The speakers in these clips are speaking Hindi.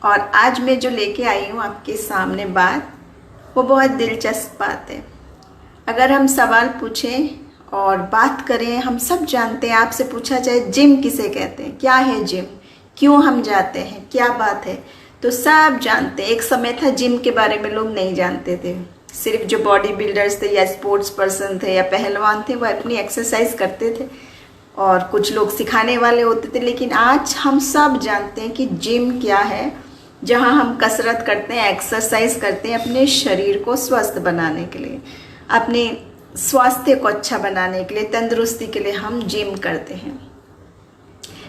और आज मैं जो लेके आई हूँ आपके सामने बात, वो बहुत दिलचस्प बात है। अगर हम सवाल पूछें और बात करें, हम सब जानते हैं, आपसे पूछा जाए जिम किसे कहते हैं, क्या है जिम, क्यों हम जाते हैं, क्या बात है, तो सब जानते हैं। एक समय था जिम के बारे में लोग नहीं जानते थे, सिर्फ जो बॉडी बिल्डर्स थे या स्पोर्ट्स पर्सन थे या पहलवान थे वो अपनी एक्सरसाइज करते थे और कुछ लोग सिखाने वाले होते थे। लेकिन आज हम सब जानते हैं कि जिम क्या है, जहां हम कसरत करते हैं, एक्सरसाइज करते हैं अपने शरीर को स्वस्थ बनाने के लिए, अपने स्वास्थ्य को अच्छा बनाने के लिए, तंदुरुस्ती के लिए हम जिम करते हैं।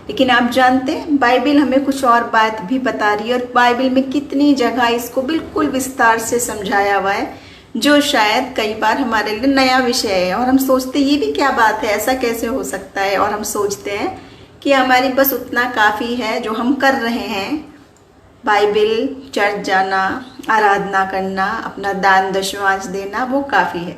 लेकिन आप जानते हैं बाइबल हमें कुछ और बात भी बता रही है, और बाइबल में कितनी जगह इसको बिल्कुल विस्तार से समझाया हुआ है, जो शायद कई बार हमारे लिए नया विषय है और हम सोचते ये भी क्या बात है, ऐसा कैसे हो सकता है। और हम सोचते हैं कि हमारी बस उतना काफ़ी है जो हम कर रहे हैं, बाइबल, चर्च जाना, आराधना करना, अपना दान दशमांश देना, वो काफ़ी है।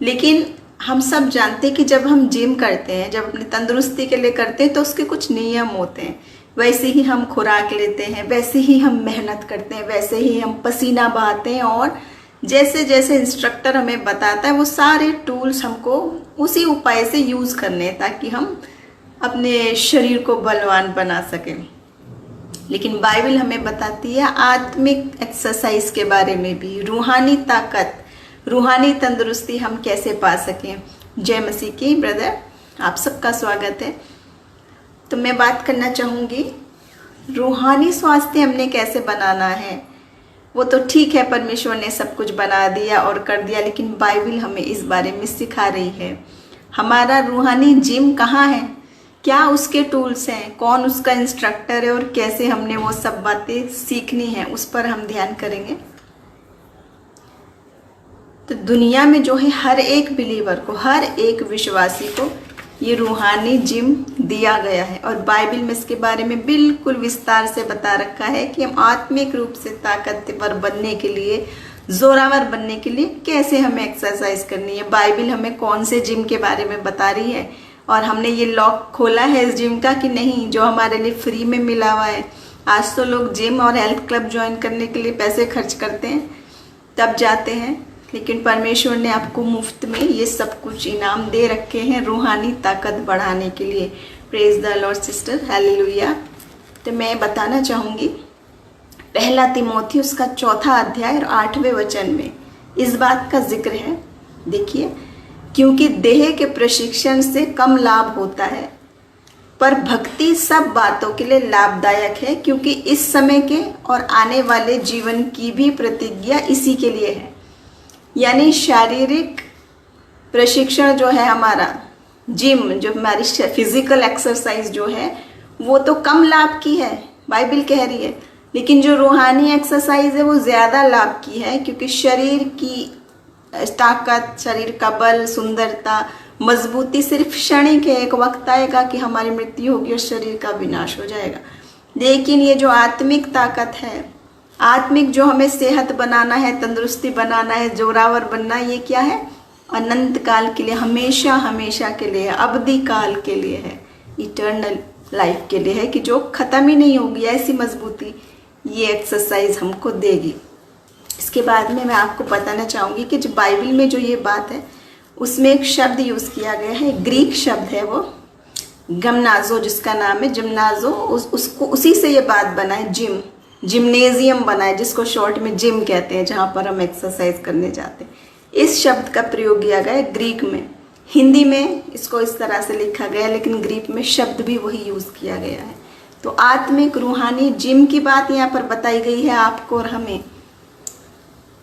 लेकिन हम सब जानते हैं कि जब हम जिम करते हैं, जब अपनी तंदुरुस्ती के लिए करते हैं, तो उसके कुछ नियम होते हैं। वैसे ही हम खुराक लेते हैं, वैसे ही हम मेहनत करते हैं, वैसे ही हम पसीना बहाते हैं, और जैसे जैसे इंस्ट्रक्टर हमें बताता है वो सारे टूल्स हमको उसी उपाय से यूज़ करने हैं ताकि हम अपने शरीर को बलवान बना सकें। लेकिन बाइबल हमें बताती है आत्मिक एक्सरसाइज के बारे में भी, रूहानी ताकत, रूहानी तंदुरुस्ती हम कैसे पा सकें। जय मसीह की ब्रदर, आप सबका स्वागत है। तो मैं बात करना चाहूँगी रूहानी स्वास्थ्य हमने कैसे बनाना है। वो तो ठीक है, परमेश्वर ने सब कुछ बना दिया और कर दिया, लेकिन बाइबल हमें इस बारे में सिखा रही है। हमारा रूहानी जिम कहाँ है, क्या उसके टूल्स हैं, कौन उसका इंस्ट्रक्टर है और कैसे हमने वो सब बातें सीखनी है, उस पर हम ध्यान करेंगे। तो दुनिया में जो है हर एक बिलीवर को, हर एक विश्वासी को ये रूहानी जिम दिया गया है, और बाइबल में इसके बारे में बिल्कुल विस्तार से बता रखा है कि हम आत्मिक रूप से ताकतवर बनने के लिए, जोरावर बनने के लिए कैसे हमें एक्सरसाइज करनी है। बाइबल हमें कौन से जिम के बारे में बता रही है, और हमने ये लॉक खोला है इस जिम का कि नहीं, जो हमारे लिए फ्री में मिला हुआ है। आज तो लोग जिम और हेल्थ क्लब ज्वाइन करने के लिए पैसे खर्च करते हैं, तब जाते हैं, लेकिन परमेश्वर ने आपको मुफ्त में ये सब कुछ इनाम दे रखे हैं रूहानी ताकत बढ़ाने के लिए। Praise the Lord sister, hallelujah. तो मैं बताना चाहूँगी पहला तिमोथी उसका 4 अध्याय और 8वें वचन में इस बात का जिक्र है। देखिए, क्योंकि देह के प्रशिक्षण से कम लाभ होता है, पर भक्ति सब बातों के लिए लाभदायक है, क्योंकि इस समय के और आने वाले जीवन की भी प्रतिज्ञा इसी के लिए है। यानी शारीरिक प्रशिक्षण जो है हमारा, जिम जो हमारी फिजिकल एक्सरसाइज जो है, वो तो कम लाभ की है, बाइबल कह रही है। लेकिन जो रूहानी एक्सरसाइज है वो ज़्यादा लाभ की है, क्योंकि शरीर की ताकत, शरीर का बल, सुंदरता, मजबूती सिर्फ क्षणिक है। एक वक्त आएगा कि हमारी मृत्यु होगी और शरीर का विनाश हो जाएगा। लेकिन ये जो आत्मिक ताकत है, आत्मिक जो हमें सेहत बनाना है, तंदुरुस्ती बनाना है, जोरावर बनना, ये क्या है, अनंत काल के लिए, हमेशा हमेशा के लिए, अवधि काल के लिए है, इटर्नल लाइफ के लिए है, कि जो ख़त्म ही नहीं होगी। ऐसी मजबूती ये एक्सरसाइज हमको देगी। इसके बाद में मैं आपको बताना चाहूँगी कि जो बाइबल में जो ये बात है, उसमें एक शब्द यूज़ किया गया है, ग्रीक शब्द है वो गमनाजो, जिसका नाम है जिम्नाजो। उसको उसी से ये बात बना है, जिम, जिम्नेजियम बना है, जिसको शॉर्ट में जिम कहते हैं, जहाँ पर हम एक्सरसाइज करने जाते हैं। इस शब्द का प्रयोग किया गया है ग्रीक में। हिंदी में इसको इस तरह से लिखा गया है, लेकिन ग्रीक में शब्द भी वही यूज़ किया गया है। तो आत्मिक रूहानी जिम की बात यहाँ पर बताई गई है आपको और हमें।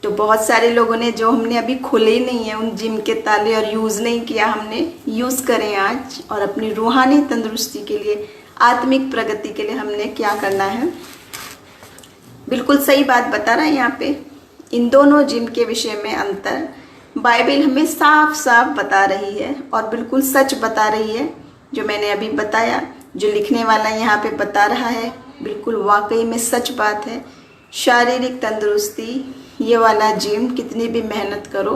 तो बहुत सारे लोगों ने, जो हमने अभी खोले ही नहीं है उन जिम के ताले और यूज़ नहीं किया, हमने यूज़ करें आज, और अपनी रूहानी तंदुरुस्ती के लिए, आत्मिक प्रगति के लिए हमने क्या करना है। बिल्कुल सही बात बता रहा है यहाँ पे। इन दोनों जिम के विषय में अंतर बाइबल हमें साफ साफ बता रही है, और बिल्कुल सच बता रही है। जो मैंने अभी बताया, जो लिखने वाला यहाँ पे बता रहा है, बिल्कुल वाकई में सच बात है। शारीरिक तंदुरुस्ती, ये वाला जिम, कितनी भी मेहनत करो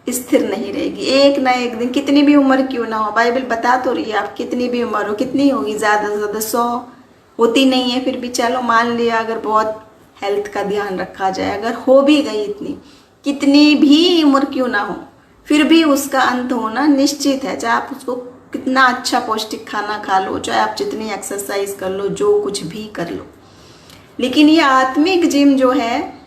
स्थिर नहीं रहेगी। एक ना एक दिन, कितनी भी उम्र क्यों ना हो, बाइबल बता तो रही है, आप कितनी भी उम्र हो, कितनी होगी, ज़्यादा से ज़्यादा 100, होती नहीं है, फिर भी चलो मान लिया अगर बहुत हेल्थ का ध्यान रखा जाए, अगर हो भी गई इतनी, कितनी भी उम्र क्यों ना हो, फिर भी उसका अंत होना निश्चित है। चाहे आप उसको कितना अच्छा पौष्टिक खाना खा लो, चाहे आप जितनी एक्सरसाइज कर लो, जो कुछ भी कर लो, लेकिन ये आत्मिक जिम जो है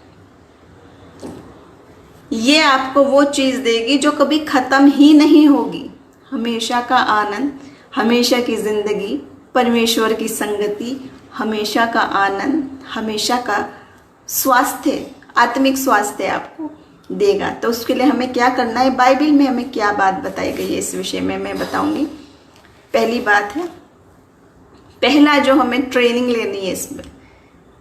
ये आपको वो चीज़ देगी जो कभी ख़त्म ही नहीं होगी। हमेशा का आनंद, हमेशा की ज़िंदगी, परमेश्वर की संगति, हमेशा का आनंद, हमेशा का स्वास्थ्य, आत्मिक स्वास्थ्य आपको देगा। तो उसके लिए हमें क्या करना है, बाइबल में हमें क्या बात बताई गई है इस विषय में मैं बताऊंगी। पहली बात है, पहला जो हमें ट्रेनिंग लेनी है इसमें,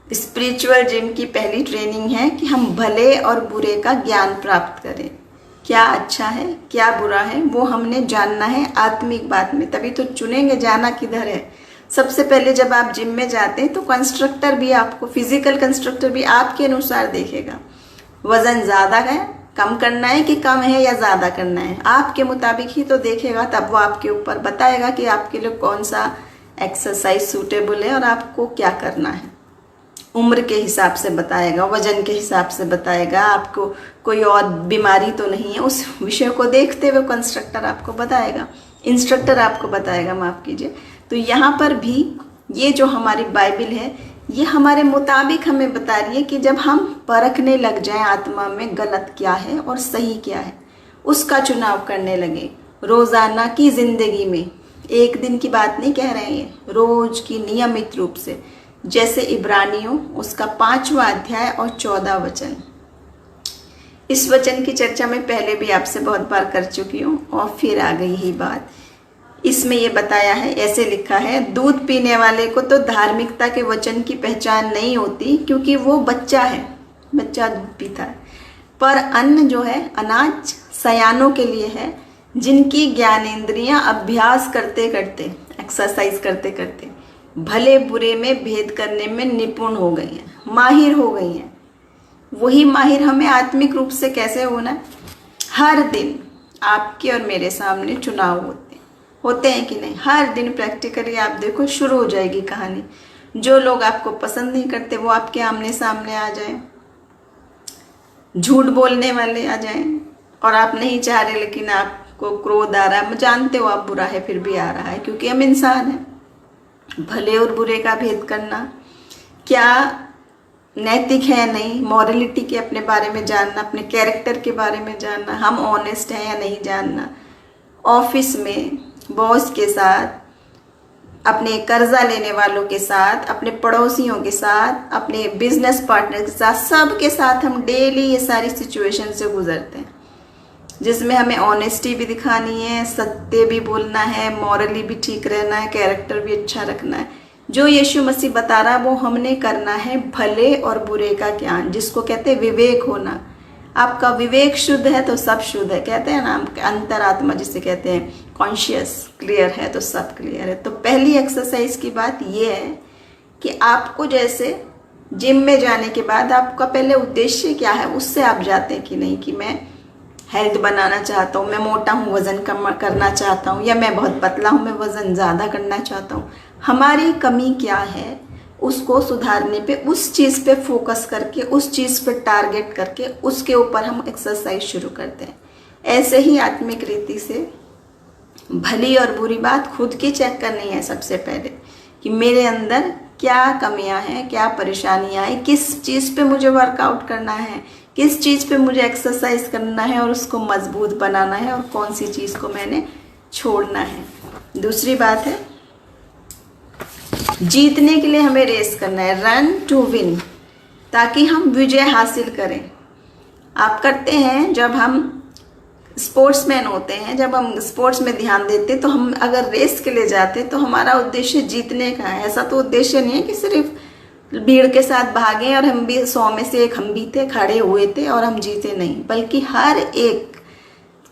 स्पिरिचुअल जिम की पहली ट्रेनिंग है कि हम भले और बुरे का ज्ञान प्राप्त करें। क्या अच्छा है क्या बुरा है वो हमने जानना है आत्मिक बात में, तभी तो चुनेंगे जाना किधर है। सबसे पहले जब आप जिम में जाते हैं तो कंस्ट्रक्टर भी आपको, फिजिकल कंस्ट्रक्टर भी आपके अनुसार देखेगा, वजन ज़्यादा है कम करना है कि कम है या ज़्यादा करना है, आपके मुताबिक ही तो देखेगा। तब वो आपके ऊपर बताएगा कि आपके लिए कौन सा एक्सरसाइज सूटेबल है और आपको क्या करना है। उम्र के हिसाब से बताएगा, वजन के हिसाब से बताएगा, आपको कोई और बीमारी तो नहीं है, उस विषय को देखते हुए कंस्ट्रक्टर आपको बताएगा, इंस्ट्रक्टर आपको बताएगा, माफ़ कीजिए। तो यहाँ पर भी ये जो हमारी बाइबल है ये हमारे मुताबिक हमें बता रही है कि जब हम परखने लग जाएं आत्मा में गलत क्या है और सही क्या है, उसका चुनाव करने लगे रोज़ाना की ज़िंदगी में। एक दिन की बात नहीं कह रहे हैं, रोज़ की नियमित रूप से, जैसे इब्रानियों उसका 5वां अध्याय और 14 वचन। इस वचन की चर्चा मैं पहले भी आपसे बहुत बार कर चुकी हूँ और फिर आ गई ही बात। इसमें यह बताया है, ऐसे लिखा है, दूध पीने वाले को तो धार्मिकता के वचन की पहचान नहीं होती क्योंकि वो बच्चा है, बच्चा दूध पीता है, पर अन्न जो है अनाज सयानों के लिए है, जिनकी ज्ञानेंद्रियां अभ्यास करते करते, एक्सरसाइज करते करते भले बुरे में भेद करने में निपुण हो गई हैं, माहिर हो गई हैं। वही माहिर हमें आत्मिक रूप से कैसे होना है, हर दिन आपके और मेरे सामने चुनाव होते हैं कि नहीं, हर दिन प्रैक्टिकली आप देखो शुरू हो जाएगी कहानी। जो लोग आपको पसंद नहीं करते वो आपके आमने सामने आ जाएं, झूठ बोलने वाले आ जाएं, और आप नहीं चाह रहे लेकिन आपको क्रोध आ रहा है, जानते हो आप बुरा है फिर भी आ रहा है, क्योंकि हम इंसान हैं। भले और बुरे का भेद करना क्या नैतिक है नहीं, मॉरलिटी के अपने बारे में जानना, अपने कैरेक्टर के बारे में जानना, हम ऑनेस्ट हैं या नहीं जानना, ऑफिस में बॉस के साथ, अपने कर्जा लेने वालों के साथ, अपने पड़ोसियों के साथ, अपने बिजनेस पार्टनर के साथ, सब के साथ हम डेली ये सारी सिचुएशन से गुजरते हैं, जिसमें हमें ऑनेस्टी भी दिखानी है, सत्य भी बोलना है, मॉरली भी ठीक रहना है, कैरेक्टर भी अच्छा रखना है। जो यीशु मसीह बता रहा है वो हमने करना है, भले और बुरे का ज्ञान, जिसको कहते हैं विवेक होना। आपका विवेक शुद्ध है तो सब शुद्ध है, कहते हैं ना, अंतरात्मा जिसे कहते हैं, कॉन्शियस क्लियर है तो सब क्लियर है। तो पहली एक्सरसाइज की बात ये है कि आपको जैसे जिम में जाने के बाद आपका पहले उद्देश्य क्या है, उससे आप जाते हैं कि नहीं, कि मैं हेल्थ बनाना चाहता हूँ, मैं मोटा हूँ वज़न कम करना चाहता हूँ, या मैं बहुत पतला हूँ मैं वज़न ज़्यादा करना चाहता हूँ। हमारी कमी क्या है उसको सुधारने पे, उस चीज़ पे फोकस करके, उस चीज़ पे टारगेट करके, उसके ऊपर हम एक्सरसाइज शुरू करते हैं। ऐसे ही आत्मिक रीति से भली और बुरी बात खुद की चेक करनी है सबसे पहले, कि मेरे अंदर क्या कमियां हैं, क्या परेशानियां हैं, किस चीज़ पे मुझे वर्कआउट करना है, किस चीज़ पे मुझे एक्सरसाइज करना है और उसको मजबूत बनाना है, और कौन सी चीज़ को मैंने छोड़ना है। दूसरी बात है, जीतने के लिए हमें रेस करना है, रन टू विन, ताकि हम विजय हासिल करें। आप करते हैं जब हम स्पोर्ट्समैन होते हैं, जब हम स्पोर्ट्स में ध्यान देते तो हम अगर रेस के लिए जाते तो हमारा उद्देश्य जीतने का है। ऐसा तो उद्देश्य नहीं है कि सिर्फ भीड़ के साथ भागें और हम भी 100 में से एक हम भी थे, खड़े हुए थे और हम जीते नहीं, बल्कि हर एक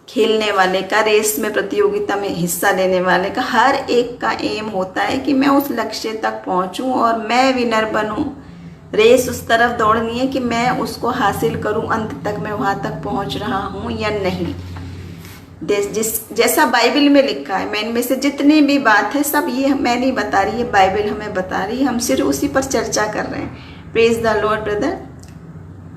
खेलने वाले का, रेस में प्रतियोगिता में हिस्सा लेने वाले का, हर एक का एम होता है कि मैं उस लक्ष्य तक पहुंचूं और मैं विनर बनूं। रेस उस तरफ दौड़नी है कि मैं उसको हासिल करूं, अंत तक मैं वहां तक पहुंच रहा हूं या नहीं। जैसा बाइबल में लिखा है। मैं इनमें से जितनी भी बात है सब ये मैं नहीं बता रही है, बाइबल हमें बता रही है, हम सिर्फ उसी पर चर्चा कर रहे हैं। Praise the lord brother,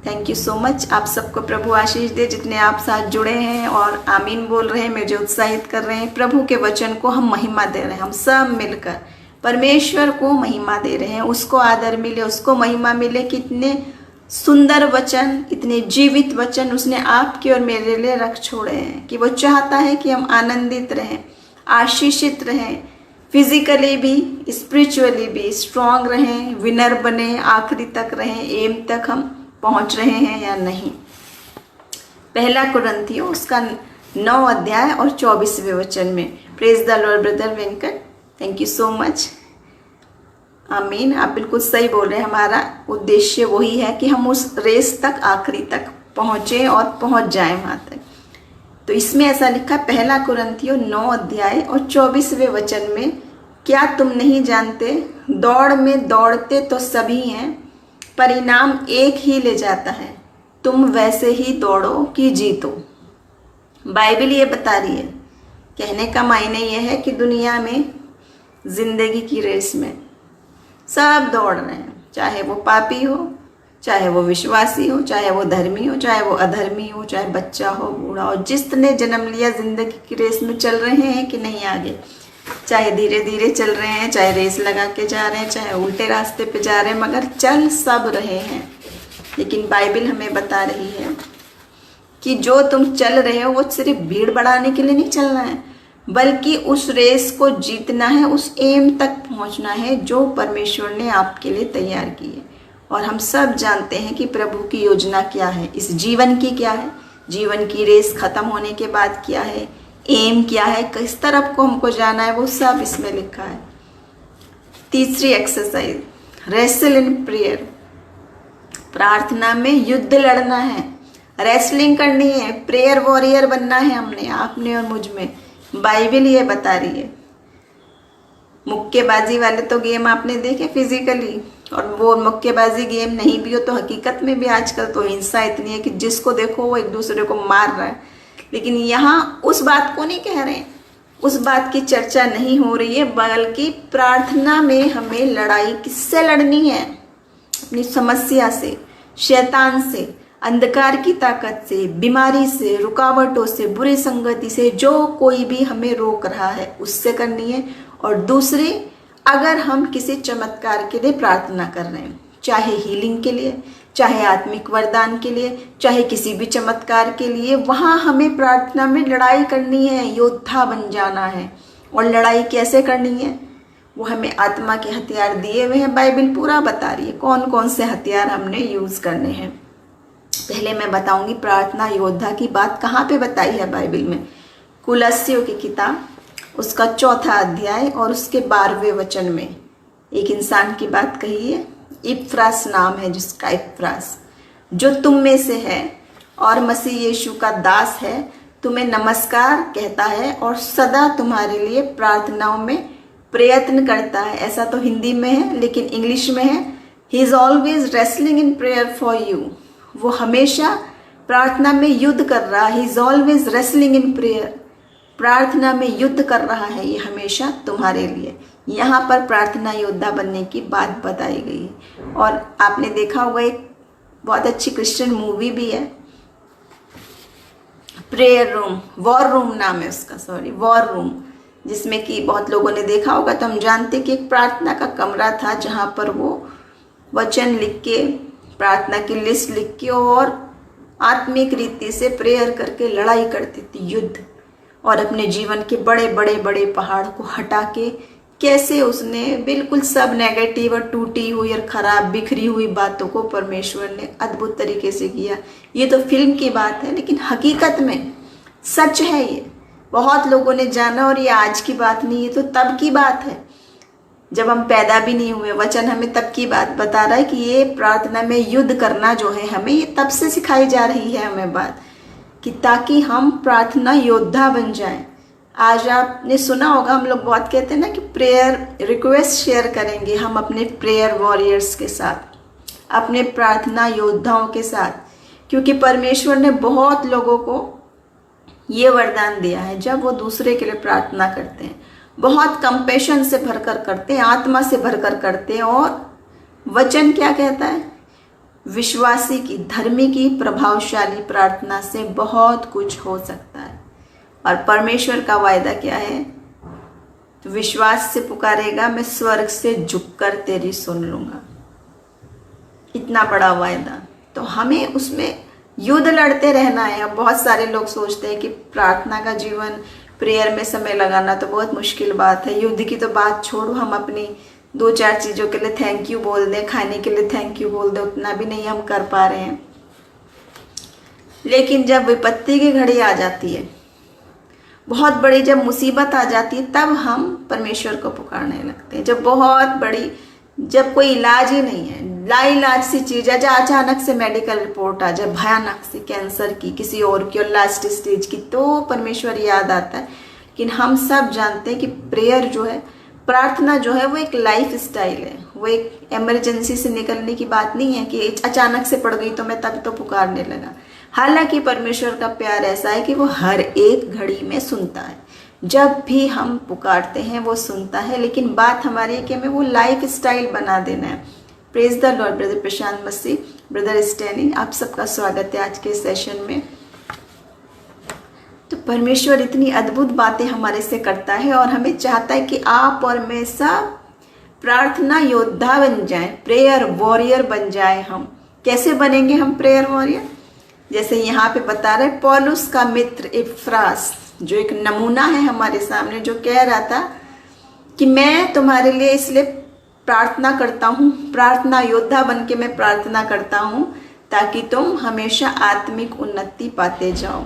thank you so much. आप सबको प्रभु आशीष दे, जितने आप साथ जुड़े हैं और आमीन बोल रहे हैं, मुझे उत्साहित कर रहे हैं। प्रभु के वचन को हम महिमा दे रहे हैं, हम सब मिलकर परमेश्वर को महिमा दे रहे हैं, उसको आदर मिले, उसको महिमा मिले। कितने सुंदर वचन, इतने जीवित वचन उसने आपके और मेरे लिए रख छोड़े हैं कि वो चाहता है कि हम आनंदित रहें, आशीषित रहें, फिजिकली भी स्पिरिचुअली भी स्ट्रांग रहें, विनर बने, आखिरी तक रहें, एम तक हम पहुंच रहे हैं या नहीं। पहला कुरिन्थियों उसका 9 अध्याय और 24वें वचन में। Praise the lord brother Venkat, thank you so much. आमीन, आप बिल्कुल सही बोल रहे हैं। हमारा उद्देश्य वही है कि हम उस रेस तक, आखिरी तक पहुँचें और पहुँच जाएं वहाँ तक। तो इसमें ऐसा लिखा, पहला कुरिन्थियों 9 अध्याय और 24वें वचन में, क्या तुम नहीं जानते, दौड़ में दौड़ते तो सभी हैं, परिणाम एक ही ले जाता है, तुम वैसे ही दौड़ो कि जीतो। बाइबल ये बता रही है। कहने का मायने ये है कि दुनिया में जिंदगी की रेस में सब दौड़ रहे हैं, चाहे वो पापी हो, चाहे वो विश्वासी हो, चाहे वो धर्मी हो, चाहे वो अधर्मी हो, चाहे बच्चा हो, बूढ़ा हो, जिसने जन्म लिया जिंदगी की रेस में चल रहे हैं कि नहीं आगे, चाहे धीरे धीरे चल रहे हैं, चाहे रेस लगा के जा रहे हैं, चाहे उल्टे रास्ते पे जा रहे हैं, मगर चल सब रहे हैं। लेकिन बाइबल हमें बता रही है कि जो तुम चल रहे हो वो सिर्फ भीड़ बढ़ाने के लिए नहीं चलना है, बल्कि उस रेस को जीतना है, उस एम तक पहुंचना है जो परमेश्वर ने आपके लिए तैयार की है। और हम सब जानते हैं कि प्रभु की योजना क्या है, इस जीवन की क्या है, जीवन की रेस खत्म होने के बाद क्या है, एम क्या है, किस तरफ को हमको जाना है, वो सब इसमें लिखा है। तीसरी एक्सरसाइज, रेसल इन प्रेयर, प्रार्थना में युद्ध लड़ना है, रेसलिंग करनी है, प्रेयर वॉरियर बनना है हमने, आपने और मुझ में। बाइबल ये बता रही है। मुक्केबाजी वाले तो गेम आपने देखे फिजिकली, और वो मुक्केबाजी गेम नहीं भी हो तो हकीकत में भी आजकल तो हिंसा इतनी है कि जिसको देखो वो एक दूसरे को मार रहा है। लेकिन यहाँ उस बात को नहीं कह रहे हैं, उस बात की चर्चा नहीं हो रही है, बल्कि प्रार्थना में हमें लड़ाई किससे लड़नी है, अपनी समस्या से, शैतान से, अंधकार की ताकत से, बीमारी से, रुकावटों से, बुरी संगति से, जो कोई भी हमें रोक रहा है उससे करनी है। और दूसरी, अगर हम किसी चमत्कार के लिए प्रार्थना कर रहे हैं, चाहे हीलिंग के लिए, चाहे आत्मिक वरदान के लिए, चाहे किसी भी चमत्कार के लिए, वहाँ हमें प्रार्थना में लड़ाई करनी है, योद्धा बन जाना है। और लड़ाई कैसे करनी है, वो हमें आत्मा के हथियार दिए हुए हैं, बाइबल पूरा बता रही है कौन कौन से हथियार हमने यूज़ करने हैं। पहले मैं बताऊंगी प्रार्थना योद्धा की बात कहाँ पे बताई है बाइबल में। कुलस्सियों की किताब उसका 4था अध्याय और उसके 12वें वचन में एक इंसान की बात कही है। इफ्रास नाम है जिसका, इफ्रास, जो तुम में से है और मसीह यीशु का दास है, तुम्हें नमस्कार कहता है और सदा तुम्हारे लिए प्रार्थनाओं में प्रयत्न करता है। ऐसा तो हिंदी में है, लेकिन इंग्लिश में है, he is always wrestling in prayer for you. वो हमेशा प्रार्थना में युद्ध कर रहा है, he is always wrestling in prayer, प्रार्थना में युद्ध कर रहा है ये हमेशा तुम्हारे लिए। यहाँ पर प्रार्थना योद्धा बनने की बात बताई गई है। और आपने देखा होगा एक बहुत अच्छी क्रिश्चियन मूवी भी है, प्रेयर रूम, वॉर रूम नाम है उसका, सॉरी, वॉर रूम, जिसमें कि बहुत लोगों ने देखा होगा। तो हम जानते कि एक प्रार्थना का कमरा था जहाँ पर वो वचन लिख के, प्रार्थना की लिस्ट लिख के और आत्मिक रीति से प्रेयर करके लड़ाई करती थी, युद्ध। और अपने जीवन के बड़े बड़े बड़े पहाड़ को हटा के कैसे उसने बिल्कुल सब नेगेटिव और टूटी हुई और खराब बिखरी हुई बातों को परमेश्वर ने अद्भुत तरीके से किया। ये तो फिल्म की बात है, लेकिन हकीकत में सच है ये। बहुत लोगों ने जाना, और ये आज की बात नहीं, ये तो तब की बात है जब हम पैदा भी नहीं हुए। वचन हमें तब की बात बता रहा है कि ये प्रार्थना में युद्ध करना जो है हमें, ये तब से सिखाई जा रही है हमें बात, कि ताकि हम प्रार्थना योद्धा बन जाएं। आज आपने सुना होगा, हम लोग बहुत कहते हैं ना कि प्रेयर रिक्वेस्ट शेयर करेंगे हम अपने प्रेयर वॉरियर्स के साथ, अपने प्रार्थना योद्धाओं के साथ, क्योंकि परमेश्वर ने बहुत लोगों को ये वरदान दिया है। जब वो दूसरे के लिए प्रार्थना करते हैं, बहुत कंपैशन से भरकर करते हैं, आत्मा से भरकर करते हैं। और वचन क्या कहता है? विश्वासी की, धर्मी की प्रभावशाली प्रार्थना से बहुत कुछ हो सकता है। और परमेश्वर का वायदा क्या है? तो विश्वास से पुकारेगा, मैं स्वर्ग से झुककर तेरी सुन लूंगा। इतना बड़ा वायदा। तो हमें उसमें युद्ध लड़ते रहना है। अब बहुत सारे लोग सोचते हैं कि प्रार्थना का जीवन, प्रेयर में समय लगाना तो बहुत मुश्किल बात है। युद्ध की तो बात छोड़ो, हम अपनी 2-4 चीज़ों के लिए थैंक यू बोल दें, खाने के लिए थैंक यू बोल दें, उतना भी नहीं हम कर पा रहे हैं। लेकिन जब विपत्ति की घड़ी आ जाती है, बहुत बड़ी जब मुसीबत आ जाती है, तब हम परमेश्वर को पुकारने लगते हैं। जब बहुत बड़ी, जब कोई इलाज ही नहीं है, लाइलाज सी चीज़ है, जब अचानक से मेडिकल रिपोर्ट आ जाए भयानक सी, कैंसर की, किसी और की, और लास्ट स्टेज की, तो परमेश्वर याद आता है। लेकिन हम सब जानते हैं कि प्रेयर जो है, प्रार्थना जो है, वो एक लाइफ स्टाइल है। वो एक इमरजेंसी से निकलने की बात नहीं है कि अचानक से पड़ गई तो मैं तब तो पुकारने लगा। हालांकि परमेश्वर का प्यार ऐसा है कि वो हर एक घड़ी में सुनता है। जब भी हम पुकारते हैं वो सुनता है। लेकिन बात हमारी है कि हमें वो लाइफ स्टाइल बना देना है। Praise the lord. Brother Prashant Masih, brother स्टैनी, आप सबका स्वागत है आज के सेशन में। तो परमेश्वर इतनी अद्भुत बातें हमारे से करता है और हमें चाहता है कि आप और मैं सब प्रार्थना योद्धा बन जाएं, प्रेयर वॉरियर बन जाएं। हम कैसे बनेंगे हम प्रेयर वॉरियर? जैसे यहाँ पे बता रहे पौलुस का मित्र इफ्रास, जो एक नमूना है हमारे सामने, जो कह रहा था कि मैं तुम्हारे लिए इसलिए प्रार्थना करता हूँ, प्रार्थना योद्धा बन के मैं प्रार्थना करता हूँ ताकि तुम हमेशा आत्मिक उन्नति पाते जाओ।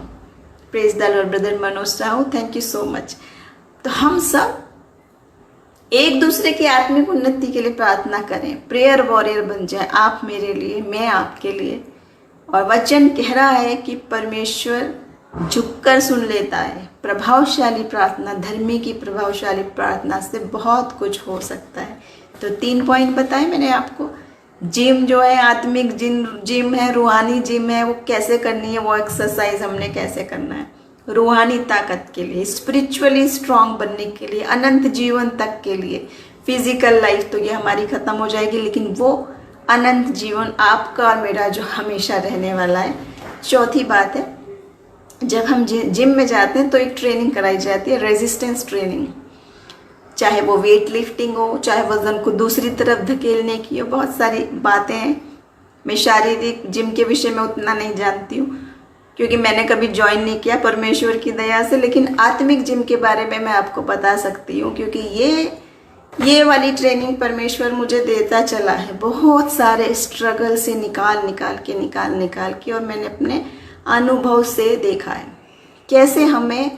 Praise the lord. Brother Manoj Sahu, thank you so much. तो हम सब एक दूसरे की आत्मिक उन्नति के लिए प्रार्थना करें, प्रेयर वॉरियर बन जाए, आप मेरे लिए, मैं आपके लिए। और वचन कह रहा है कि परमेश्वर झुककर सुन लेता है। प्रभावशाली प्रार्थना, धर्मी की प्रभावशाली प्रार्थना से बहुत कुछ हो सकता है। तो 3 पॉइंट बताए मैंने आपको। जिम जो है, आत्मिक जिम है, रूहानी जिम है, वो कैसे करनी है, वो एक्सरसाइज हमने कैसे करना है रूहानी ताकत के लिए, स्पिरिचुअली स्ट्रांग बनने के लिए, अनंत जीवन तक के लिए। फिजिकल लाइफ तो ये हमारी खत्म हो जाएगी, लेकिन वो अनंत जीवन आपका और मेरा जो हमेशा रहने वाला है। चौथी बात है, जब हम जिम में जाते हैं तो एक ट्रेनिंग कराई जाती है, रेजिस्टेंस ट्रेनिंग। चाहे वो वेट लिफ्टिंग हो, चाहे वजन को दूसरी तरफ धकेलने की हो, बहुत सारी बातें हैं। मैं शारीरिक जिम के विषय में उतना नहीं जानती हूँ क्योंकि मैंने कभी ज्वाइन नहीं किया, परमेश्वर की दया से। लेकिन आत्मिक जिम के बारे में मैं आपको बता सकती हूँ क्योंकि ये वाली ट्रेनिंग परमेश्वर मुझे देता चला है, बहुत सारे स्ट्रगल से निकाल के, और मैंने अपने अनुभव से देखा है कैसे हमें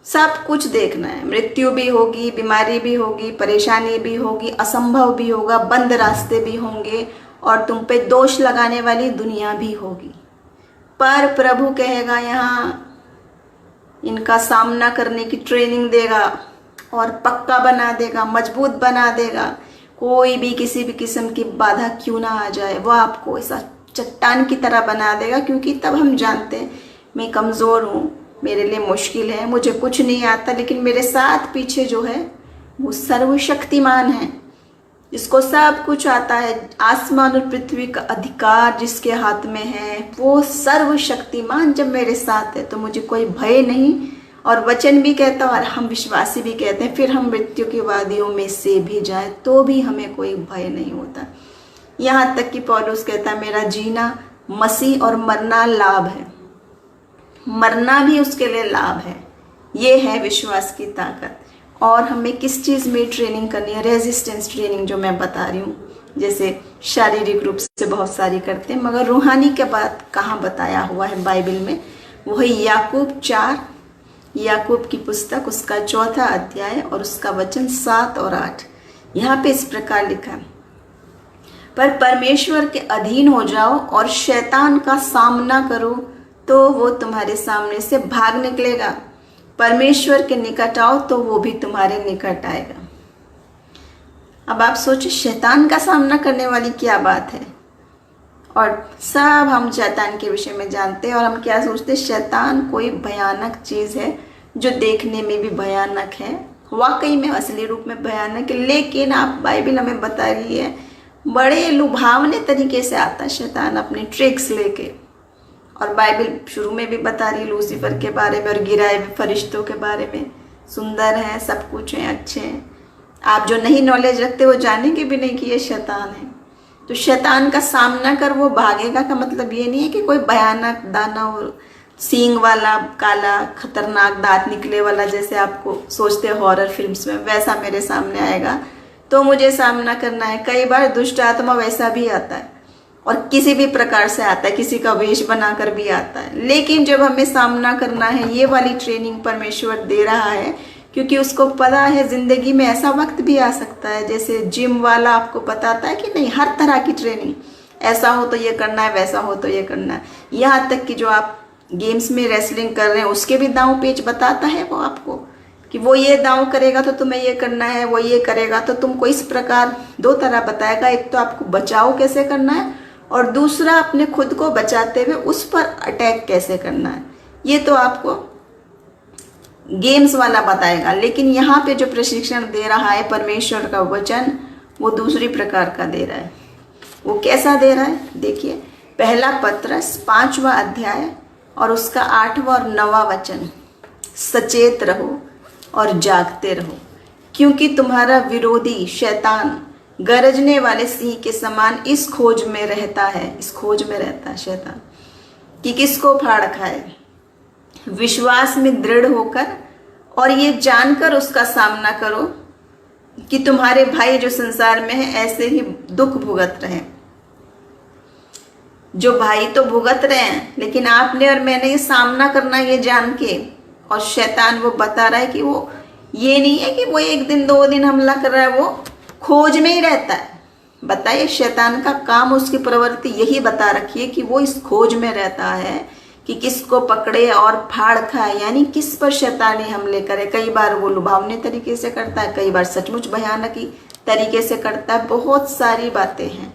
सब कुछ देखना है। मृत्यु भी होगी, बीमारी भी होगी, परेशानी भी होगी, असंभव भी होगा, बंद रास्ते भी होंगे और तुम पे दोष लगाने वाली दुनिया भी होगी। पर प्रभु कहेगा यहाँ इनका सामना करने की ट्रेनिंग देगा और पक्का बना देगा, मजबूत बना देगा। कोई भी किसी भी किस्म की बाधा क्यों ना आ जाए, वो आपको ऐसा चट्टान की तरह बना देगा। क्योंकि तब हम जानते हैं मैं कमज़ोर हूँ, मेरे लिए मुश्किल है, मुझे कुछ नहीं आता, लेकिन मेरे साथ पीछे जो है वो सर्वशक्तिमान है, जिसको सब कुछ आता है। आसमान और पृथ्वी का अधिकार जिसके हाथ में है, वो सर्वशक्तिमान जब मेरे साथ है तो मुझे कोई भय नहीं। और वचन भी कहता है और हम विश्वासी भी कहते हैं, फिर हम मृत्यु की वादियों में से भी जाए तो भी हमें कोई भय नहीं होता। यहाँ तक कि पौलुस कहता है मेरा जीना मसीह और मरना लाभ है, मरना भी उसके लिए लाभ है। ये है विश्वास की ताकत। और हमें किस चीज़ में ट्रेनिंग करनी है? रेजिस्टेंस ट्रेनिंग जो मैं बता रही हूँ। जैसे शारीरिक रूप से बहुत सारी करते हैं, मगर रूहानी के बात कहाँ बताया हुआ है बाइबल में? वो है याकूब की पुस्तक, उसका 4था अध्याय और उसका वचन 7 और 8। यहाँ पे इस प्रकार लिखा है, पर परमेश्वर के अधीन हो जाओ और शैतान का सामना करो तो वो तुम्हारे सामने से भाग निकलेगा। परमेश्वर के निकट आओ तो वो भी तुम्हारे निकट आएगा। अब आप सोचो शैतान का सामना करने वाली क्या बात है। और सब हम शैतान के विषय में जानते हैं। और हम क्या सोचते हैं, शैतान कोई भयानक चीज़ है जो देखने में भी भयानक है, वाकई में असली रूप में भयानक है। लेकिन आप बाइबल हमें बता रही है बड़े लुभावने तरीके से आता है शैतान अपने ट्रिक्स लेके। और बाइबल शुरू में भी बता रही है लूसीफर के बारे में और गिराए हुए फरिश्तों के बारे में, सुंदर हैं, सब कुछ हैं, अच्छे हैं। आप जो नहीं नॉलेज रखते वो जानेंगे भी नहीं कि ये शैतान है। तो शैतान का सामना कर वो भागेगा का मतलब ये नहीं है कि कोई भयानक दानव सींग वाला काला खतरनाक दांत निकले वाला जैसे आपको सोचते हैं हॉरर फिल्म्स में, वैसा मेरे सामने आएगा तो मुझे सामना करना है। कई बार दुष्ट आत्मा वैसा भी आता है और किसी भी प्रकार से आता है, किसी का वेश बनाकर भी आता है। लेकिन जब हमें सामना करना है, ये वाली ट्रेनिंग परमेश्वर दे रहा है क्योंकि उसको पता है जिंदगी में ऐसा वक्त भी आ सकता है, जैसे जिम वाला आपको बताता है कि नहीं हर तरह की ट्रेनिंग, ऐसा हो तो ये करना है, वैसा हो तो ये करना है। यहाँ तक कि जो आप गेम्स में रेसलिंग कर रहे हैं उसके भी दांव पेच बताता है वो आपको कि वो ये दांव करेगा तो तुम्हें ये करना है, वो ये करेगा तो तुमको इस प्रकार। दो तरह बताएगा, एक तो आपको बचाव कैसे करना है और दूसरा अपने खुद को बचाते हुए उस पर अटैक कैसे करना है, ये तो आपको गेम्स वाला बताएगा। लेकिन यहाँ पे जो प्रशिक्षण दे रहा है परमेश्वर का वचन, वो दूसरी प्रकार का दे रहा है। वो कैसा दे रहा है देखिए, पहला पत्रस 5वां अध्याय और उसका 8वां और 9वां वचन, सचेत रहो और जागते रहो क्योंकि तुम्हारा विरोधी शैतान गरजने वाले सिंह के समान इस खोज में रहता है। इस खोज में रहता है शैतान कि किसको फाड़ खाए। विश्वास में दृढ़ होकर और ये जानकर उसका सामना करो कि तुम्हारे भाई जो संसार में है ऐसे ही दुख भुगत रहे। जो भाई तो भुगत रहे हैं, लेकिन आपने और मैंने ये सामना करना ये जान के। और शैतान वो बता रहा है कि वो ये नहीं है कि वो एक दिन 2 दिन हमला कर रहा है, वो खोज में ही रहता है। बताइए, शैतान का काम, उसकी प्रवृत्ति यही बता रखी है कि वो इस खोज में रहता है कि किसको पकड़े और फाड़ खाए, यानी किस पर शैतानी हमले करे। कई बार वो लुभावने तरीके से करता है, कई बार सचमुच भयानक ही तरीके से करता है। बहुत सारी बातें हैं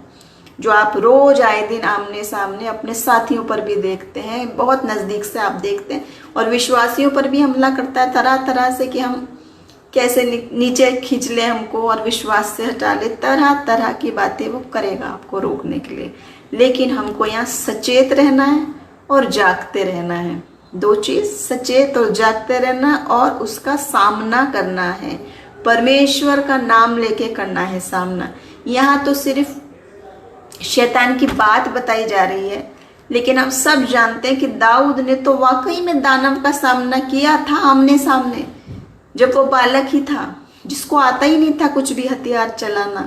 जो आप रोज आए दिन आमने सामने अपने साथियों पर भी देखते हैं, बहुत नज़दीक से आप देखते हैं। और विश्वासियों पर भी हमला करता है तरह तरह से कि हम कैसे नीचे खींच ले हमको और विश्वास से हटा ले। तरह तरह की बातें वो करेगा आपको रोकने के लिए। लेकिन हमको यहाँ सचेत रहना है और जागते रहना है। 2 चीज़, सचेत और जागते रहना और उसका सामना करना है। परमेश्वर का नाम लेके करना है सामना। यहाँ तो सिर्फ शैतान की बात बताई जा रही है, लेकिन हम सब जानते हैं कि दाऊद ने तो वाकई में दानव का सामना किया था आमने सामने, जब वो बालक ही था, जिसको आता ही नहीं था कुछ भी हथियार चलाना,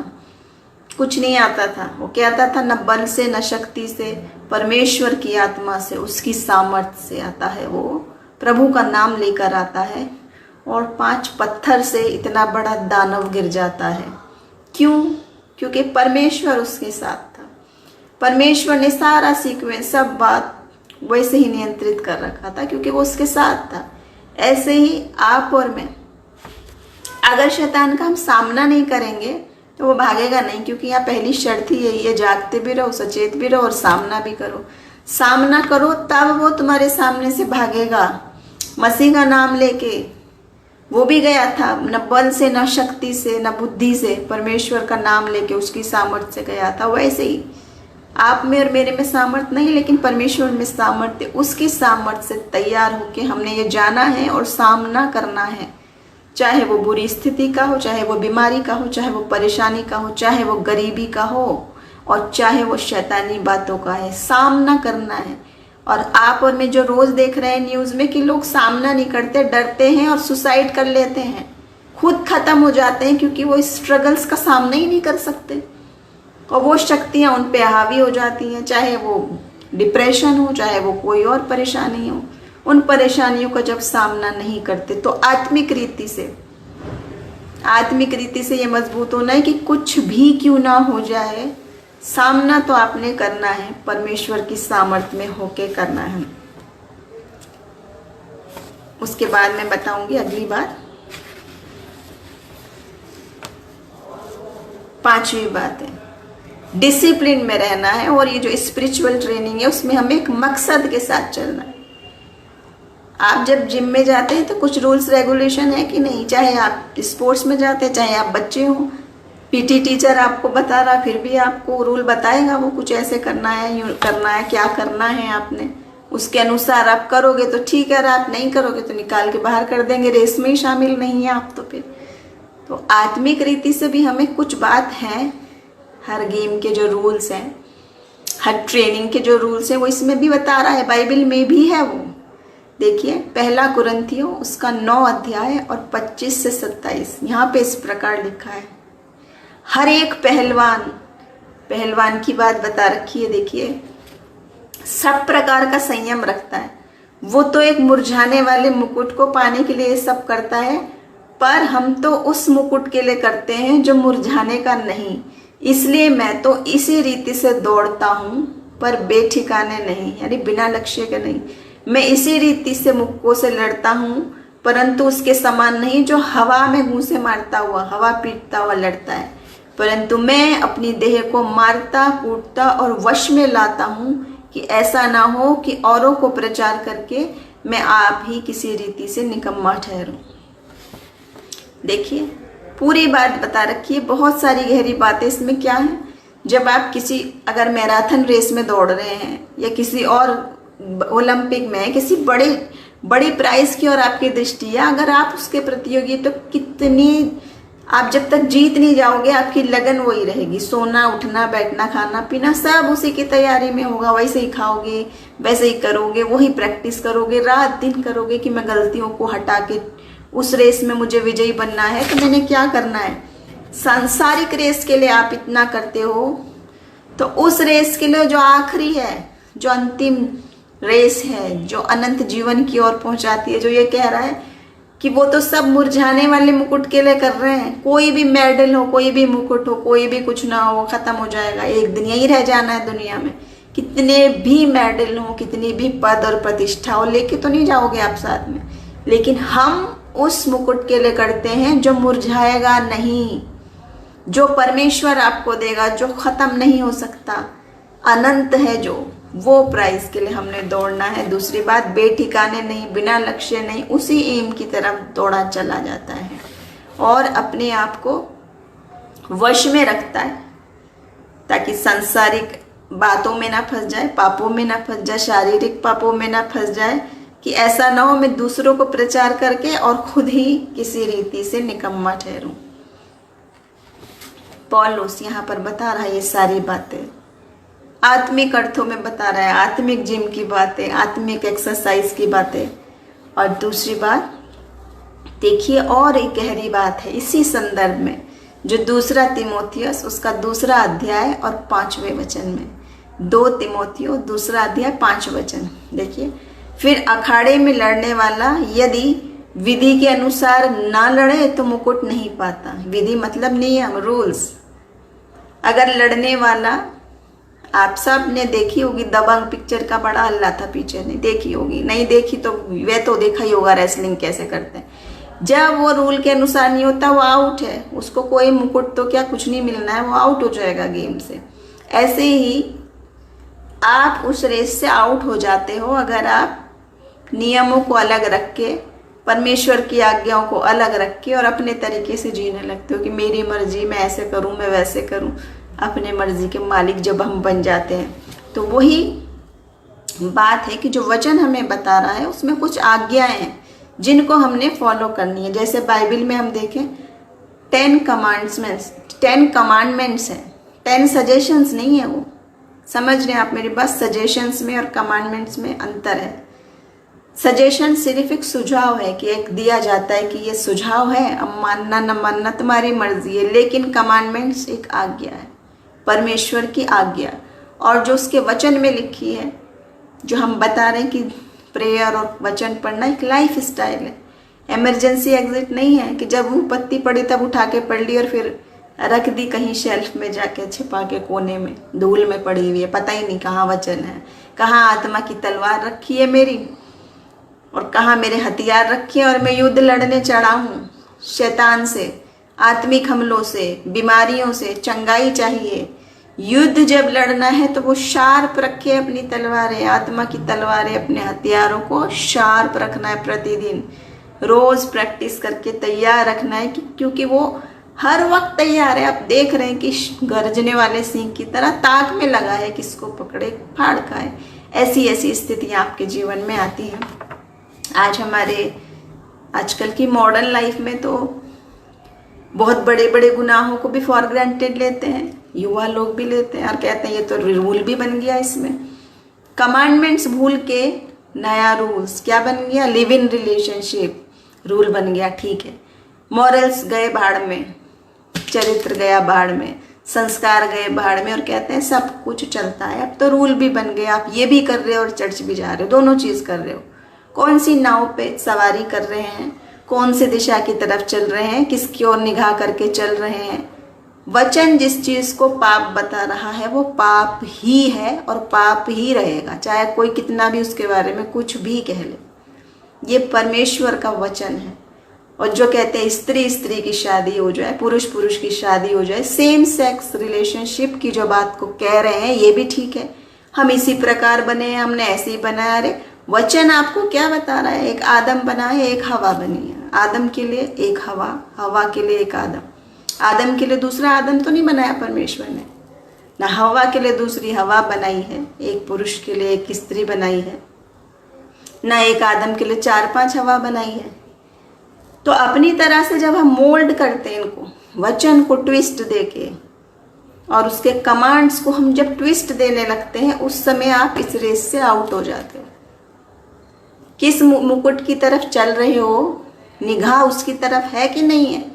कुछ नहीं आता था। वो क्या आता था, न बल से न शक्ति से, परमेश्वर की आत्मा से, उसकी सामर्थ्य से आता है। वो प्रभु का नाम लेकर आता है और 5 पत्थर से इतना बड़ा दानव गिर जाता है। क्यों? क्योंकि परमेश्वर उसके साथ था। परमेश्वर ने सारा सीक्वेंस, सब बात वैसे ही नियंत्रित कर रखा था क्योंकि वो उसके साथ था। ऐसे ही आप और मैं, अगर शैतान का हम सामना नहीं करेंगे तो वो भागेगा नहीं, क्योंकि यहाँ पहली शर्त ही यही है, जागते भी रहो, सचेत भी रहो और सामना भी करो। सामना करो तब वो तुम्हारे सामने से भागेगा। मसीह का नाम लेके वो भी गया था, न बल से, न शक्ति से, न बुद्धि से, परमेश्वर का नाम लेके उसकी सामर्थ्य से गया था। वैसे ही आप में और मेरे में सामर्थ्य नहीं, लेकिन परमेश्वर में सामर्थ्य, उसकी सामर्थ्य से तैयार होके हमने ये जाना है और सामना करना है। चाहे वो बुरी स्थिति का हो, चाहे वो बीमारी का हो, चाहे वो परेशानी का हो, चाहे वो गरीबी का हो और चाहे वो शैतानी बातों का है, सामना करना है। और आप और मैं जो रोज देख रहे हैं न्यूज़ में कि लोग सामना नहीं करते, डरते हैं और सुसाइड कर लेते हैं, खुद खत्म हो जाते हैं क्योंकि वो स्ट्रगल्स का सामना ही नहीं कर सकते और वो शक्तियाँ उन पे हावी हो जाती हैं। चाहे वो डिप्रेशन हो, चाहे वो कोई और परेशानी हो, उन परेशानियों का जब सामना नहीं करते तो आत्मिक रीति से ये मजबूत होना है कि कुछ भी क्यों ना हो जाए, सामना तो आपने करना है, परमेश्वर की सामर्थ्य में होके करना है। उसके बाद मैं बताऊंगी अगली बार। 5वीं बात है, डिसिप्लिन में रहना है, और ये जो स्पिरिचुअल ट्रेनिंग है उसमें हमें एक मकसद के साथ चलना है। आप जब जिम में जाते हैं तो कुछ रूल्स रेगुलेशन है कि नहीं, चाहे आप स्पोर्ट्स में जाते हैं चाहे आप बच्चे हो, पीटी टीचर आपको बता रहा फिर भी आपको रूल बताएगा, वो कुछ ऐसे करना है, यूँ करना है, क्या करना है आपने, उसके अनुसार आप करोगे तो ठीक है, अगर आप नहीं करोगे तो निकाल के बाहर कर देंगे, रेस में ही शामिल नहीं है आप तो फिर। तो आत्मिक रीति से भी हमें कुछ बात है, हर गेम के जो रूल्स हैं, हर ट्रेनिंग के जो रूल्स हैं वो इसमें भी बता रहा है, बाइबल में भी है वो। देखिए 1 कुरिन्थियों उसका 9 अध्याय और 25 से 27, यहाँ पे इस प्रकार लिखा है। हर एक पहलवान की बात बता रखी है। देखिए सब प्रकार का संयम रखता है, वो तो एक मुरझाने वाले मुकुट को पाने के लिए ये सब करता है, पर हम तो उस मुकुट के लिए करते हैं जो मुरझाने का नहीं। इसलिए मैं तो इसी रीति से दौड़ता हूँ, पर बेठिकाने नहीं, यानी बिना लक्ष्य के नहीं। मैं इसी रीति से मुक्कों से लड़ता हूँ, परंतु उसके समान नहीं जो हवा में घूंसे मारता हुआ, हवा पीटता हुआ लड़ता है, परंतु मैं अपनी देह को मारता कूटता और वश में लाता हूँ, कि ऐसा ना हो कि औरों को प्रचार करके मैं आप ही किसी रीति से निकम्मा ठहरूं। देखिए पूरी बात बता रखी है, बहुत सारी गहरी बातें इसमें। क्या है, जब आप अगर मैराथन रेस में दौड़ रहे हैं या किसी और ओलंपिक में किसी बड़ी प्राइज की और आपकी दृष्टि है, अगर आप उसके प्रतियोगी, तो कितनी आप जब तक जीत नहीं जाओगे आपकी लगन वही रहेगी, सोना उठना बैठना खाना पीना सब उसी की तैयारी में होगा, वैसे ही खाओगे वैसे ही करोगे, वही प्रैक्टिस करोगे, रात दिन करोगे कि मैं गलतियों को हटा के उस रेस में मुझे विजयी बनना है, तो मैंने क्या करना है। सांसारिक रेस के लिए आप इतना करते हो, तो उस रेस के लिए जो आखिरी है, जो अंतिम रेस है, जो अनंत जीवन की ओर पहुंचाती है, जो ये कह रहा है कि वो तो सब मुरझाने वाले मुकुट के लिए कर रहे हैं। कोई भी मेडल हो, कोई भी मुकुट हो, कोई भी कुछ ना हो, वो खत्म हो जाएगा, एक दिन यही रह जाना है दुनिया में। कितने भी मेडल हो, कितनी भी पद और प्रतिष्ठा हो, लेके तो नहीं जाओगे आप साथ में, लेकिन हम उस मुकुट के लिए करते हैं जो मुरझाएगा नहीं, जो परमेश्वर आपको देगा, जो खत्म नहीं हो सकता, अनंत है जो, वो प्राइज के लिए हमने दौड़ना है। दूसरी बात, बेठिकाने नहीं, बिना लक्ष्य नहीं, उसी एम की तरफ दौड़ा चला जाता है और अपने आप को वश में रखता है, ताकि सांसारिक बातों में ना फंस जाए, पापों में ना फंस जाए, शारीरिक पापों में ना फंस जाए, कि ऐसा ना हो मैं दूसरों को प्रचार करके और खुद ही किसी रीति से निकम्मा ठहरूं। पौलुस यहाँ पर बता रहा है ये सारी बातें, आत्मिक अर्थों में बता रहा है, आत्मिक जिम की बातें, आत्मिक एक्सरसाइज की बातें। और दूसरी बात देखिए, और एक गहरी बात है इसी संदर्भ में, जो 2 तिमोथियस उसका 2 अध्याय और 5वें वचन में, 2 तिमोथियो 2 अध्याय 5 वचन देखिए। फिर अखाड़े में लड़ने वाला यदि विधि के अनुसार ना लड़े तो मुकुट नहीं पाता। विधि मतलब नियम, रूल्स। अगर लड़ने वाला, आप सब ने देखी होगी दबंग पिक्चर का बड़ा हल्ला था पीछे, नहीं देखी होगी, नहीं देखी तो वे तो देखा ही होगा रेसलिंग कैसे करते हैं। जब वो रूल के अनुसार नहीं होता वो आउट है, उसको कोई मुकुट तो क्या कुछ नहीं मिलना है, वो आउट हो जाएगा गेम से। ऐसे ही आप उस रेस से आउट हो जाते हो अगर आप नियमों को अलग रख के, परमेश्वर की आज्ञाओं को अलग रख के और अपने तरीके से जीने लगते हो कि मेरी मर्जी, मैं ऐसे करूं, मैं वैसे करूं। अपने मर्जी के मालिक जब हम बन जाते हैं, तो वही बात है कि जो वचन हमें बता रहा है उसमें कुछ आज्ञाएं हैं जिनको हमने फॉलो करनी है। जैसे बाइबल में हम देखें 10 कमांडमेंट्स हैं, 10 सजेशंस नहीं है वो। समझ रहे हैं आप मेरी बात? सजेशंस में और कमांडमेंट्स में अंतर है। सजेशन सिर्फ एक सुझाव है कि एक दिया जाता है कि ये सुझाव है, अब मानना न मानना तुम्हारी मर्जी है, लेकिन कमांडमेंट्स एक आज्ञा है, परमेश्वर की आज्ञा, और जो उसके वचन में लिखी है, जो हम बता रहे हैं कि प्रेयर और वचन पढ़ना एक लाइफ स्टाइल है। इमरजेंसी एग्जिट नहीं है कि जब वो पत्ती पड़ी तब उठा के पढ़ ली और फिर रख दी कहीं शेल्फ में जाके छिपा के कोने में, धूल में पड़ी हुई है, पता ही नहीं कहाँ वचन है, कहाँ आत्मा की तलवार रखी है मेरी और कहाँ मेरे हथियार रखे हैं, और मैं युद्ध लड़ने चढ़ा हूँ शैतान से, आत्मिक हमलों से, बीमारियों से चंगाई चाहिए, युद्ध जब लड़ना है तो वो शार्प रखे अपनी तलवारें, आत्मा की तलवारें, अपने हथियारों को शार्प रखना है, प्रतिदिन रोज प्रैक्टिस करके तैयार रखना है क्योंकि वो हर वक्त तैयार है। आप देख रहे हैं कि गरजने वाले सिंह की तरह ताक में लगा है, किसको पकड़े फाड़ खाए। ऐसी ऐसी स्थितियां आपके जीवन में आती हैं। आजकल की मॉडर्न लाइफ में तो बहुत बड़े बड़े गुनाहों को भी फॉर ग्रांटेड लेते हैं, युवा लोग भी लेते हैं और कहते हैं ये तो रूल भी बन गया। इसमें कमांडमेंट्स भूल के नया रूल्स क्या बन गया, लिव इन रिलेशनशिप रूल बन गया। ठीक है, मॉरल्स गए भाड़ में, चरित्र गया भाड़ में, संस्कार गए भाड़ में और कहते हैं सब कुछ चलता है। अब तो रूल भी बन गए, आप ये भी कर रहे हो और चर्च भी जा रहे हो, दोनों चीज कर रहे हो। कौन सी नाव पे सवारी कर रहे हैं, कौन सी दिशा की तरफ चल रहे हैं, किसकी ओर निगाह करके चल रहे हैं। वचन जिस चीज को पाप बता रहा है वो पाप ही है और पाप ही रहेगा, चाहे कोई कितना भी उसके बारे में कुछ भी कह ले। ये परमेश्वर का वचन है। और जो कहते हैं स्त्री स्त्री की शादी हो जाए, पुरुष पुरुष की शादी हो जाए, सेम सेक्स रिलेशनशिप की जो बात को कह रहे हैं ये भी ठीक है। हम इसी प्रकार बने हैं, हमने ऐसे ही बनाया। अरे वचन आपको क्या बता रहा है, एक आदम बना है, एक हवा बनी है। आदम के लिए एक हवा, हवा के लिए एक आदम। आदम के लिए दूसरा आदम तो नहीं बनाया परमेश्वर ने, ना हवा के लिए दूसरी हवा बनाई है, एक पुरुष के लिए एक स्त्री बनाई है, ना एक आदम के लिए 4-5 हवा बनाई है। तो अपनी तरह से जब हम मोल्ड करते हैं इनको, वचन को ट्विस्ट देके और उसके कमांड्स को हम जब ट्विस्ट देने लगते हैं, उस समय आप इस रेस से आउट हो जाते हो। किस मुकुट की तरफ चल रहे हो, निगाह उसकी तरफ है कि नहीं है।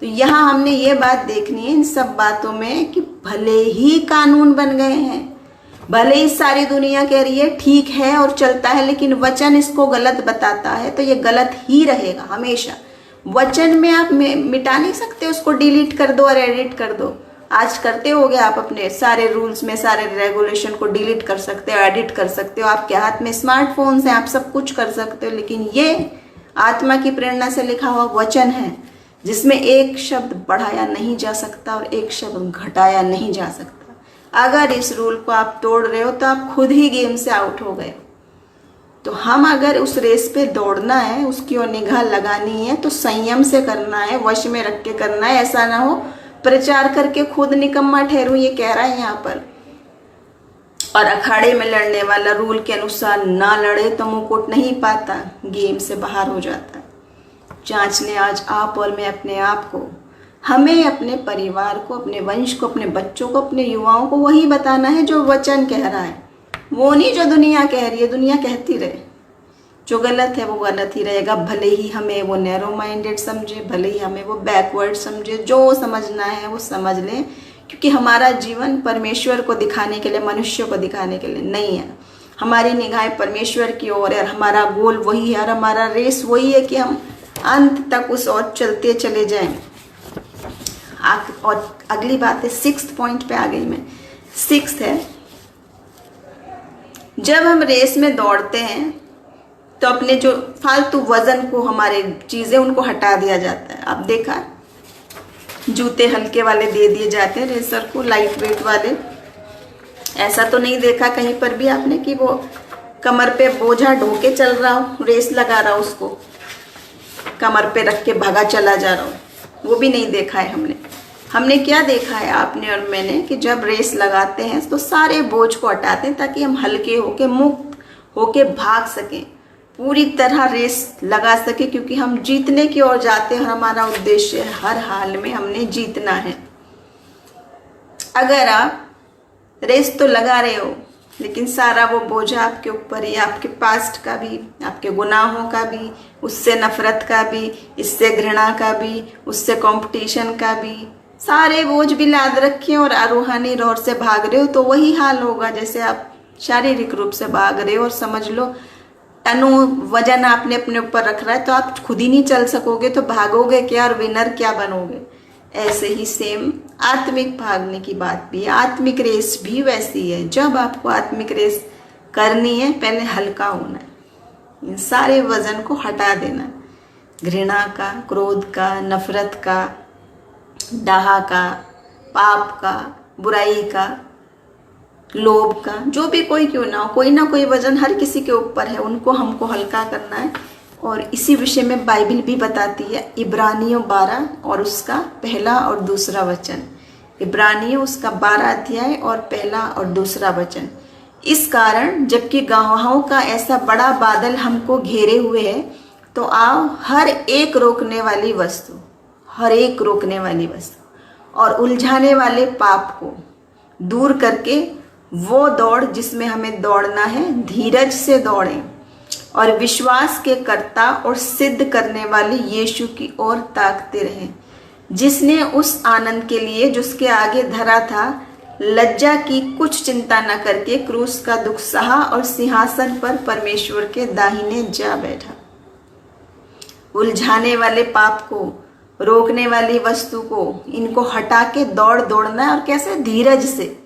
तो यहाँ हमने ये बात देखनी है इन सब बातों में कि भले ही कानून बन गए हैं, भले ही सारी दुनिया कह रही है ठीक है और चलता है, लेकिन वचन इसको गलत बताता है तो ये गलत ही रहेगा हमेशा। वचन में आप मिटा नहीं सकते, उसको डिलीट कर दो और एडिट कर दो। आज करते होगे आप, अपने सारे रूल्स में सारे रेगुलेशन को डिलीट कर सकते हो, एडिट कर सकते हो। आपके हाथ में स्मार्टफोन्स हैं, आप सब कुछ कर सकते हो। लेकिन ये आत्मा की प्रेरणा से लिखा हुआ वचन है जिसमें एक शब्द बढ़ाया नहीं जा सकता और एक शब्द घटाया नहीं जा सकता। अगर इस रूल को आप तोड़ रहे हो तो आप खुद ही गेम से आउट हो गए। तो हम अगर उस रेस पे दौड़ना है, उसकी ओर निगाह लगानी है तो संयम से करना है, वश में रख के करना है। ऐसा ना हो प्रचार करके खुद निकम्मा ठहरूं, ये कह रहा है यहाँ पर। और अखाड़े में लड़ने वाला रूल के अनुसार ना लड़े तो मुकुट नहीं पाता, गेम से बाहर हो जाता है। जांच लें आज आप और मैं अपने आप को। हमें अपने परिवार को, अपने वंश को, अपने बच्चों को, अपने युवाओं को वही बताना है जो वचन कह रहा है, वो नहीं जो दुनिया कह रही है। दुनिया कहती रहे, जो गलत है वो गलत ही रहेगा। भले ही हमें वो नैरो माइंडेड समझे, भले ही हमें वो बैकवर्ड समझे, जो समझना है वो समझ लें। क्योंकि हमारा जीवन परमेश्वर को दिखाने के लिए, मनुष्य को दिखाने के लिए नहीं है। हमारी निगाहें परमेश्वर की ओर है और हमारा गोल वही है और हमारा रेस वही है कि हम अंत तक उस ओर चलते चले जाएं। और अगली बात है, 6th पॉइंट पे आ गई मैं। 6th है, जब हम रेस में दौड़ते हैं तो अपने जो फालतू वजन को, हमारे चीजें उनको हटा दिया जाता है। आप देखा, जूते हल्के वाले दे दिए जाते हैं रेसर को, लाइट वेट वाले। ऐसा तो नहीं देखा कहीं पर भी आपने कि वो कमर पे बोझा ढोके चल रहा हो, रेस लगा रहा हो, उसको कमर पे रख के भागा चला जा रहा हो, वो भी नहीं देखा है हमने। हमने क्या देखा है, आपने और मैंने, कि जब रेस लगाते हैं तो सारे बोझ को हटाते हैं ताकि हम हल्के होके, मुक्त होके भाग सकें, पूरी तरह रेस लगा सके। क्योंकि हम जीतने की ओर जाते हैं और हमारा उद्देश्य है हर हाल में हमने जीतना है। अगर आप रेस तो लगा रहे हो लेकिन सारा वो बोझा आपके ऊपर ही, आपके पास्ट का भी, आपके गुनाहों का भी, उससे नफरत का भी, इससे घृणा का भी, उससे कंपटीशन का भी, सारे बोझ भी लाद रखे और रूहानी रौर से भाग रहे हो, तो वही हाल होगा जैसे आप शारीरिक रूप से भाग रहे हो। और समझ लो वजन आपने अपने ऊपर रख रहा है तो आप खुद ही नहीं चल सकोगे, तो भागोगे क्या और विनर क्या बनोगे। ऐसे ही सेम आत्मिक भागने की बात भी है, आत्मिक रेस भी वैसी है। जब आपको आत्मिक रेस करनी है, पहले हल्का होना है, इन सारे वजन को हटा देना, घृणा का, क्रोध का, नफरत का, डाहा का, पाप का, बुराई का, लोभ का, जो भी कोई क्यों ना हो, कोई ना कोई वजन हर किसी के ऊपर है, उनको हमको हल्का करना है। और इसी विषय में बाइबिल भी बताती है, इब्रानियों 12 और उसका पहला और दूसरा वचन। इब्रानियों उसका 12 अध्याय और पहला और दूसरा वचन। इस कारण जबकि गवाहों का ऐसा बड़ा बादल हमको घेरे हुए है, तो आओ हर एक रोकने वाली वस्तु और उलझाने वाले पाप को दूर करके वो दौड़ जिसमें हमें दौड़ना है, धीरज से दौड़ें और विश्वास के कर्ता और सिद्ध करने वाले यीशु की ओर ताकते रहें, जिसने उस आनंद के लिए जो उसके आगे धरा था लज्जा की कुछ चिंता न करके क्रूस का दुख सहा और सिंहासन पर परमेश्वर के दाहिने जा बैठा। उलझाने वाले पाप को, रोकने वाली वस्तु को, इनको हटा के दौड़ना है। और कैसे? धीरज से,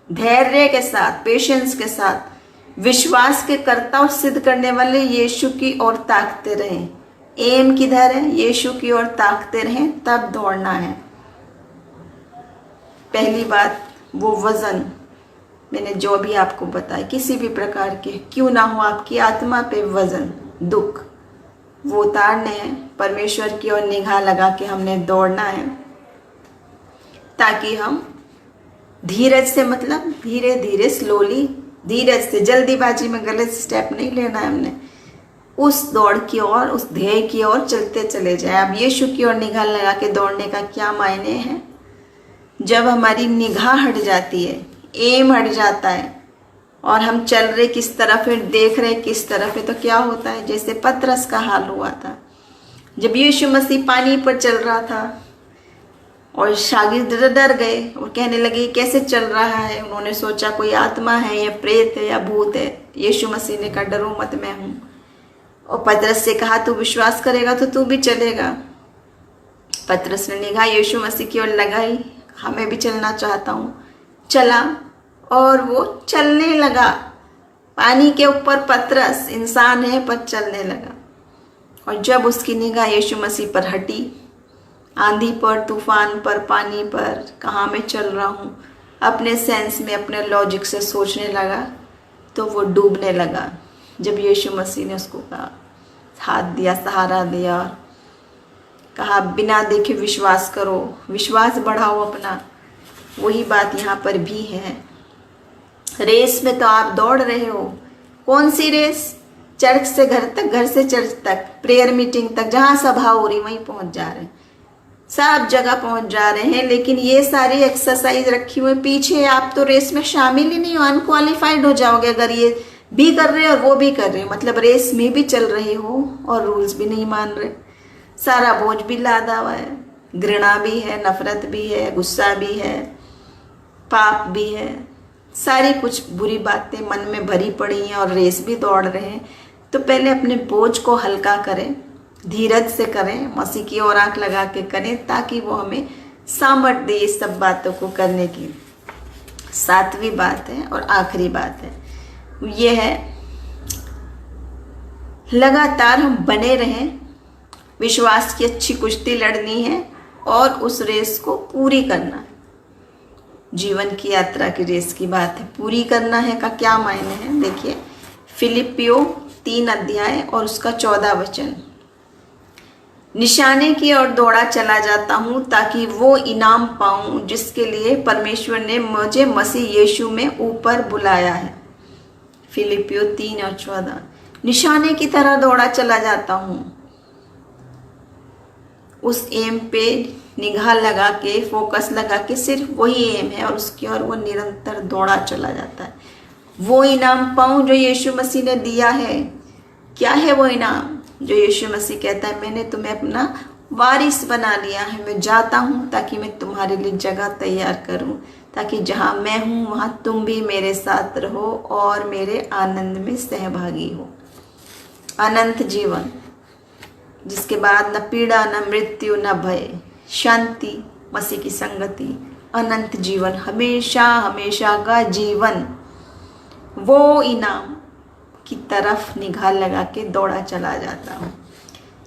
धैर्य के साथ, पेशेंस के साथ, विश्वास के कर्ता और सिद्ध करने वाले यीशु की ओर ताकते रहें। एम किधर है? यीशु की ओर ताकते रहें, तब दौड़ना है। पहली बात, वो वजन मैंने जो भी आपको बताया, किसी भी प्रकार के क्यों ना हो, आपकी आत्मा पे वजन, दुख, वो उतारने हैं। परमेश्वर की ओर निगाह लगा के हमने दौड़ना है, ताकि हम धीरज से, मतलब धीरे धीरे, स्लोली, धीरज से, जल्दीबाजी में गलत स्टेप नहीं लेना है हमने, उस दौड़ की ओर, उस ध्येय की ओर चलते चले जाए। अब यीशु की ओर निगाह लगा के दौड़ने का क्या मायने हैं? जब हमारी निगाह हट जाती है, एम हट जाता है और हम चल रहे किस तरफ है, देख रहे किस तरफ है, तो क्या होता है? जैसे पतरस का हाल हुआ था जब यीशु मसीह पानी पर चल रहा था और शागिर्द डर गए और कहने लगे कैसे चल रहा है। उन्होंने सोचा कोई आत्मा है या प्रेत है या भूत है। यीशु मसीह ने कहा डरो मत, मैं हूँ। और पतरस से कहा तू विश्वास करेगा तो तू भी चलेगा। पतरस ने निगाह यीशु मसीह की ओर लगाई, हमें भी चलना चाहता हूँ। चला और वो चलने लगा। पानी के ऊपर पतरस इंसान है पर चलने लगा। और जब उसकी निगाह यीशु मसीह पर हटी, आंधी पर, तूफान पर, पानी पर, कहाँ मैं चल रहा हूँ, अपने सेंस में, अपने लॉजिक से सोचने लगा, तो वो डूबने लगा। जब यीशु मसीह ने उसको कहा, हाथ दिया, सहारा दिया, कहा बिना देखे विश्वास करो, विश्वास बढ़ाओ अपना। वही बात यहाँ पर भी है। रेस में तो आप दौड़ रहे हो। कौन सी रेस? चर्च से घर तक, घर से चर्च तक, प्रेयर मीटिंग तक, जहाँ सभा हो रही वहीं पहुँच जा रहे हैं, सब जगह पहुँच जा रहे हैं। लेकिन ये सारी एक्सरसाइज रखी हुई पीछे, आप तो रेस में शामिल ही नहीं हो, अनक्वालिफाइड हो जाओगे अगर ये भी कर रहे हो और वो भी कर रहे हो। मतलब रेस में भी चल रहे हो और रूल्स भी नहीं मान रहे। सारा बोझ भी लादा हुआ है, घृणा भी है, नफरत भी है, गुस्सा भी है, पाप भी है, सारी कुछ बुरी बातें मन में भरी पड़ी हैं और रेस भी दौड़ रहे हैं। तो पहले अपने बोझ को हल्का करें, धीरज से करें, मसीह की ओर आंख लगा के करें, ताकि वो हमें सामर्थ दे इस सब बातों को करने की। सातवीं बात है और आखिरी बात है, ये है लगातार हम बने रहें। विश्वास की अच्छी कुश्ती लड़नी है और उस रेस को पूरी करना है। जीवन की यात्रा की रेस की बात है, पूरी करना है का क्या मायने हैं? देखिए, फिलिपियो 3 अध्याय और उसका 14 वचन। निशाने की ओर दौड़ा चला जाता हूँ ताकि वो इनाम पाऊँ जिसके लिए परमेश्वर ने मुझे मसीह यीशु में ऊपर बुलाया है। फिलिपियो 3 और 14। निशाने की तरह दौड़ा चला जाता हूँ, उस एम पे निगाह लगा के, फोकस लगा के, सिर्फ वही एम है और उसकी ओर वो निरंतर दौड़ा चला जाता है। वो इनाम पाऊँ जो यीशु मसीह ने दिया है। क्या है वो इनाम? जो यीशु मसीह कहता है मैंने तुम्हें अपना वारिस बना लिया है, मैं जाता हूँ ताकि मैं तुम्हारे लिए जगह तैयार करूँ, ताकि जहाँ मैं हूँ वहाँ तुम भी मेरे साथ रहो और मेरे आनंद में सहभागी हो। अनंत जीवन, जिसके बाद न पीड़ा, न मृत्यु, न भय, शांति, मसीह की संगति, अनंत जीवन, हमेशा हमेशा का जीवन, वो इनाम की तरफ निगाह लगा के दौड़ा चला जाता हूँ।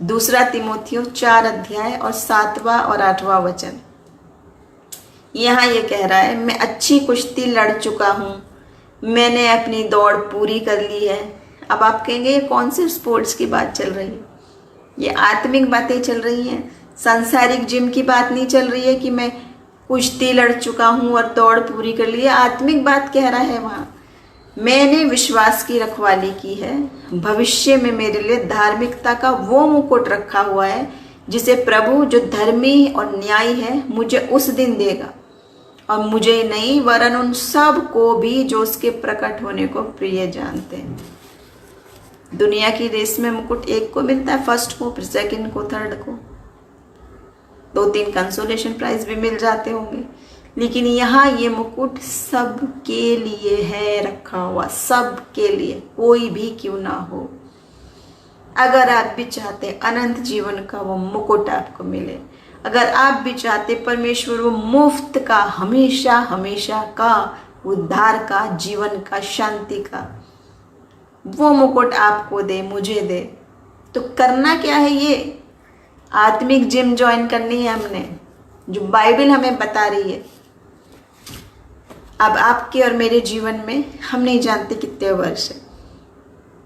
2 तिमोथियो 4 अध्याय और 7वां और 8वां वचन। यहाँ ये कह रहा है मैं अच्छी कुश्ती लड़ चुका हूँ, मैंने अपनी दौड़ पूरी कर ली है। अब आप कहेंगे ये कौन से स्पोर्ट्स की बात चल रही है? ये आत्मिक बातें चल रही हैं, सांसारिक जिम की बात नहीं चल रही है कि मैं कुश्ती लड़ चुका हूँ और दौड़ पूरी कर ली है। आत्मिक बात कह रहा है वहाँ, मैंने विश्वास की रखवाली की है, भविष्य में मेरे लिए धार्मिकता का वो मुकुट रखा हुआ है जिसे प्रभु जो धर्मी और न्यायी है मुझे उस दिन देगा, और मुझे नहीं वरन उन सब को भी जो उसके प्रकट होने को प्रिय जानते हैं। दुनिया की रेस में मुकुट एक को मिलता है, फर्स्ट को, फिर सेकंड को, थर्ड को, 2-3 कंसोलेशन प्राइज भी मिल जाते होंगे, लेकिन यहाँ ये मुकुट सबके लिए है रखा हुआ, सबके लिए, कोई भी क्यों ना हो। अगर आप भी चाहते अनंत जीवन का वो मुकुट आपको मिले, अगर आप भी चाहते परमेश्वर वो मुफ्त का, हमेशा हमेशा का उद्धार का, जीवन का, शांति का वो मुकुट आपको दे, मुझे दे, तो करना क्या है? ये आत्मिक जिम ज्वाइन करनी है हमने, जो बाइबल हमें बता रही है। अब आपके और मेरे जीवन में हम नहीं जानते कितने वर्ष है,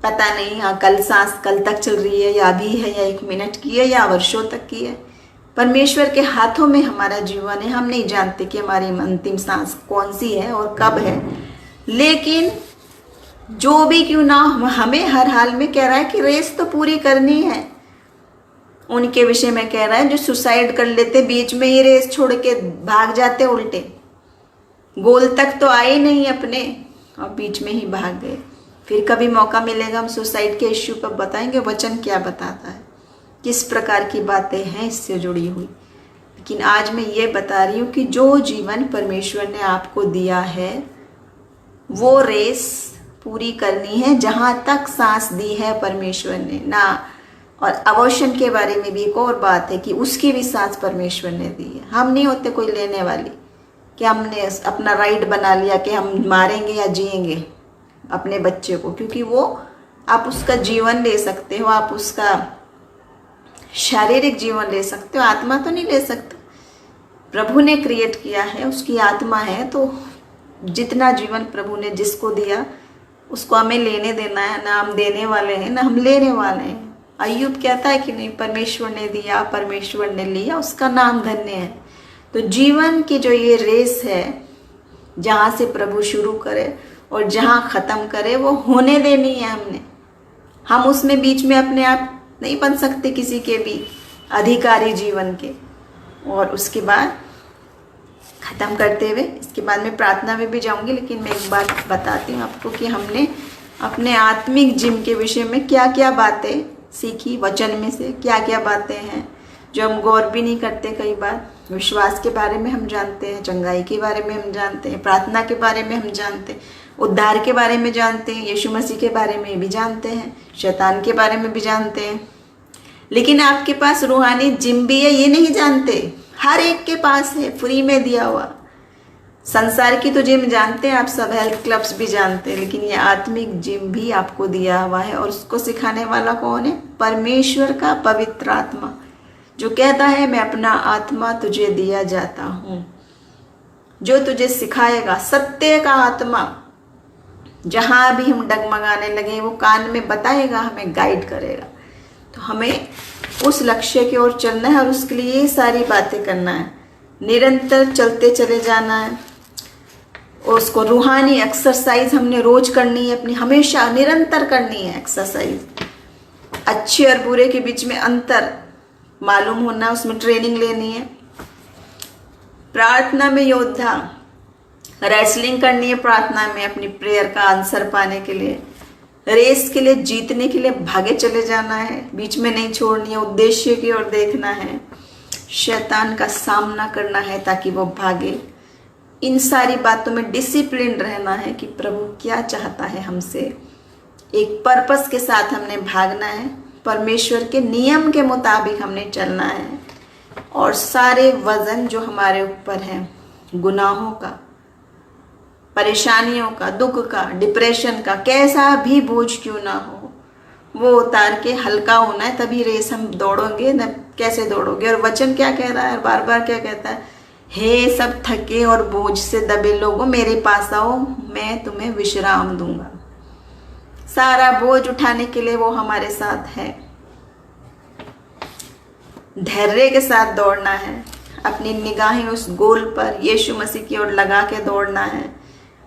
पता नहीं, हाँ कल सांस कल तक चल रही है या अभी है या 1 मिनट की है या वर्षों तक की है। परमेश्वर के हाथों में हमारा जीवन है, हम नहीं जानते कि हमारी अंतिम सांस कौन सी है और कब है। लेकिन जो भी क्यों ना, हमें हर हाल में कह रहा है कि रेस तो पूरी करनी है। उनके विषय में कह रहा है जो सुसाइड कर लेते, बीच में ही रेस छोड़ के भाग जाते उल्टे, गोल तक तो आए नहीं अपने और बीच में ही भाग गए। फिर कभी मौका मिलेगा हम सुसाइड के इश्यू पर बताएंगे वचन क्या बताता है, किस प्रकार की बातें हैं इससे जुड़ी हुई। लेकिन आज मैं ये बता रही हूँ कि जो जीवन परमेश्वर ने आपको दिया है वो रेस पूरी करनी है, जहाँ तक सांस दी है परमेश्वर ने ना। और अबॉर्शन के बारे में भी एक और बात है कि उसकी भी सांस परमेश्वर ने दी है। हम नहीं होते कोई लेने वाली कि हमने अपना राइट बना लिया कि हम मारेंगे या जिएंगे अपने बच्चे को, क्योंकि वो आप उसका जीवन ले सकते हो, आप उसका शारीरिक जीवन ले सकते हो, आत्मा तो नहीं ले सकते। प्रभु ने क्रिएट किया है, उसकी आत्मा है, तो जितना जीवन प्रभु ने जिसको दिया उसको हमें लेने देना है। ना हम देने वाले हैं ना हम लेने वाले हैं। अय्यूब कहता है कि नहीं, परमेश्वर ने दिया, परमेश्वर ने लिया, उसका नाम धन्य है। तो जीवन की जो ये रेस है, जहाँ से प्रभु शुरू करे और जहाँ ख़त्म करे, वो होने देनी है हमने। हम उसमें बीच में अपने आप नहीं बन सकते किसी के भी अधिकारी जीवन के। और उसके बाद ख़त्म करते हुए, इसके बाद मैं प्रार्थना में भी जाऊंगी, लेकिन मैं एक बात बताती हूँ आपको कि हमने अपने आत्मिक जिम के विषय में क्या क्या बातें सीखी, वचन में से क्या क्या बातें हैं जो हम गौर भी नहीं करते। कई बार विश्वास के बारे में हम जानते हैं, चंगाई के बारे में हम जानते हैं, प्रार्थना के बारे में हम जानते हैं, उद्धार के बारे में जानते हैं, यीशु मसीह के बारे में भी जानते हैं, शैतान के बारे में भी जानते हैं, लेकिन आपके पास रूहानी जिम भी है ये नहीं जानते। हर एक के पास है, फ्री में दिया हुआ। संसार की तो जिम जानते हैं आप सब, हेल्थ क्लब्स भी जानते हैं, लेकिन ये आत्मिक जिम भी आपको दिया हुआ है। और उसको सिखाने वाला कौन है? परमेश्वर का पवित्र आत्मा, जो कहता है मैं अपना आत्मा तुझे दिया जाता हूँ, जो तुझे सिखाएगा, सत्य का आत्मा। जहाँ भी हम डगमगाने लगे वो कान में बताएगा, हमें गाइड करेगा। तो हमें उस लक्ष्य की ओर चलना है और उसके लिए ये सारी बातें करना है, निरंतर चलते चले जाना है। और उसको रूहानी एक्सरसाइज हमने रोज करनी है अपनी, हमेशा निरंतर करनी है एक्सरसाइज। अच्छे और बुरे के बीच में अंतर मालूम होना, उसमें ट्रेनिंग लेनी है। प्रार्थना में योद्धा, रेसलिंग करनी है प्रार्थना में अपनी प्रेयर का आंसर पाने के लिए। रेस के लिए, जीतने के लिए भागे चले जाना है, बीच में नहीं छोड़नी है, उद्देश्य की ओर देखना है, शैतान का सामना करना है ताकि वो भागे। इन सारी बातों में डिसिप्लिन रहना है कि प्रभु क्या चाहता है हमसे। एक पर्पस के साथ हमने भागना है, परमेश्वर के नियम के मुताबिक हमने चलना है। और सारे वजन जो हमारे ऊपर हैं, गुनाहों का, परेशानियों का, दुख का, डिप्रेशन का, कैसा भी बोझ क्यों ना हो, वो उतार के हल्का होना है, तभी रेस हम दौड़ोगे। न कैसे दौड़ोगे? और वचन क्या कह रहा है, बार बार क्या कहता है? हे सब थके और बोझ से दबे लोगों, मेरे पास आओ, मैं तुम्हें विश्राम दूंगा। सारा बोझ उठाने के लिए वो हमारे साथ है। धैर्य के साथ दौड़ना है, अपनी निगाहें उस गोल पर यीशु मसीह की ओर लगा के दौड़ना है,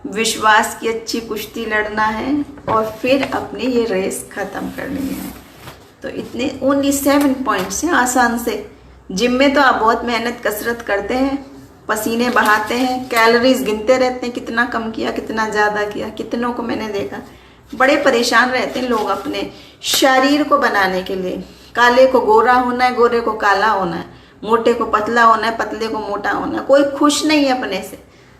विश्वास की अच्छी कुश्ती लड़ना है और फिर अपनी ये रेस ख़त्म करनी है। तो इतने ओनली 7 पॉइंट्स हैं, आसान से। जिम में तो आप बहुत मेहनत कसरत करते हैं, पसीने बहाते हैं, कैलोरीज गिनते रहते हैं, कितना कम किया कितना ज़्यादा किया। कितनों को मैंने देखा बड़े परेशान रहते हैं लोग अपने शरीर को बनाने के लिए। काले को गोरा होना है, गोरे को काला होना है, मोटे को पतला होना है, पतले को मोटा होना है। कोई खुश नहीं है अपने से,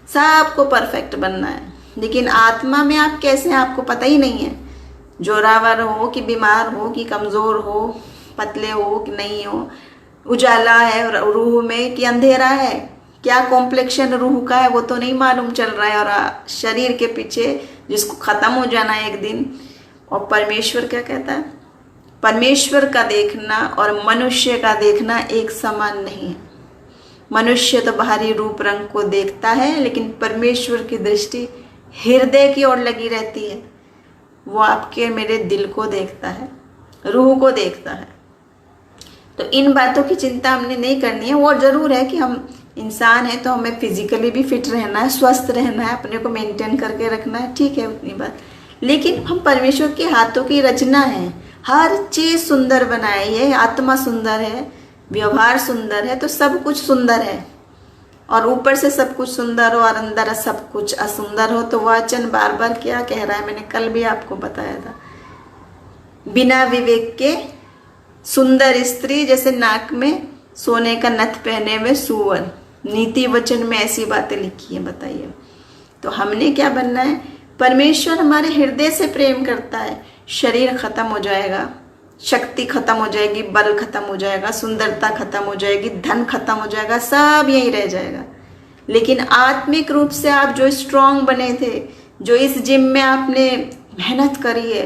सबको परफेक्ट बनना है। लेकिन आत्मा में आप कैसे हैं आपको पता ही नहीं है। जोरावर हो कि बीमार हो कि कमज़ोर हो, पतले हो कि नहीं हो, उजाला है रूह में कि अंधेरा है, क्या कॉम्प्लेक्शन रूह का है वो तो नहीं मालूम चल रहा है। और शरीर के पीछे जिसको ख़त्म हो जाना है एक दिन। और परमेश्वर क्या कहता है, परमेश्वर का देखना और मनुष्य का देखना एक समान नहीं है। मनुष्य तो बाहरी रूप रंग को देखता है, लेकिन परमेश्वर की दृष्टि हृदय की ओर लगी रहती है। वो आपके मेरे दिल को देखता है, रूह को देखता है। तो इन बातों की चिंता हमने नहीं करनी है। वो ज़रूर है कि हम इंसान हैं तो हमें फिजिकली भी फिट रहना है, स्वस्थ रहना है, अपने को मेंटेन करके रखना है, ठीक है उतनी बात। लेकिन हम परमेश्वर के हाथों की रचना है, हर चीज़ सुंदर बनाई है, आत्मा सुंदर है, व्यवहार सुंदर है, तो सब कुछ सुंदर है। और ऊपर से सब कुछ सुंदर हो और अंदर सब कुछ असुंदर हो, तो वचन बार बार क्या कह रहा है, मैंने कल भी आपको बताया था। बिना विवेक के सुंदर स्त्री जैसे नाक में सोने का नथ पहने हुए सूअर। नीति वचन में ऐसी बातें लिखी है, बताइए। तो हमने क्या बनना है, परमेश्वर हमारे हृदय से प्रेम करता है। शरीर खत्म हो जाएगा, शक्ति खत्म हो जाएगी, बल खत्म हो जाएगा, सुंदरता खत्म हो जाएगी, धन खत्म हो जाएगा, सब यही रह जाएगा। लेकिन आत्मिक रूप से आप जो स्ट्रांग बने थे, जो इस जिम में आपने मेहनत करी है,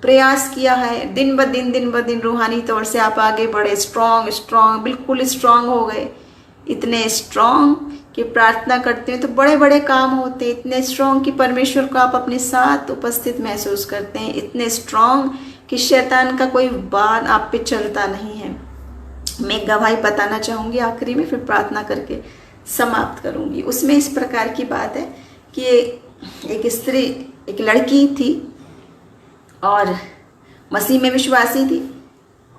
प्रयास किया है, दिन ब दिन रूहानी तौर से आप आगे बढ़े, स्ट्रांग बिल्कुल स्ट्रांग हो गए। इतने स्ट्रांग कि प्रार्थना करते हैं तो बड़े बड़े काम होते हैं। इतने स्ट्रांग कि परमेश्वर को आप अपने साथ उपस्थित महसूस करते हैं। इतने स्ट्रांग कि शैतान का कोई बाण आप पे चलता नहीं है। मैं गवाही बताना चाहूँगी आखिरी में, फिर प्रार्थना करके समाप्त करूँगी। उसमें इस प्रकार की बात है कि एक स्त्री, एक लड़की थी और मसीह में विश्वासी थी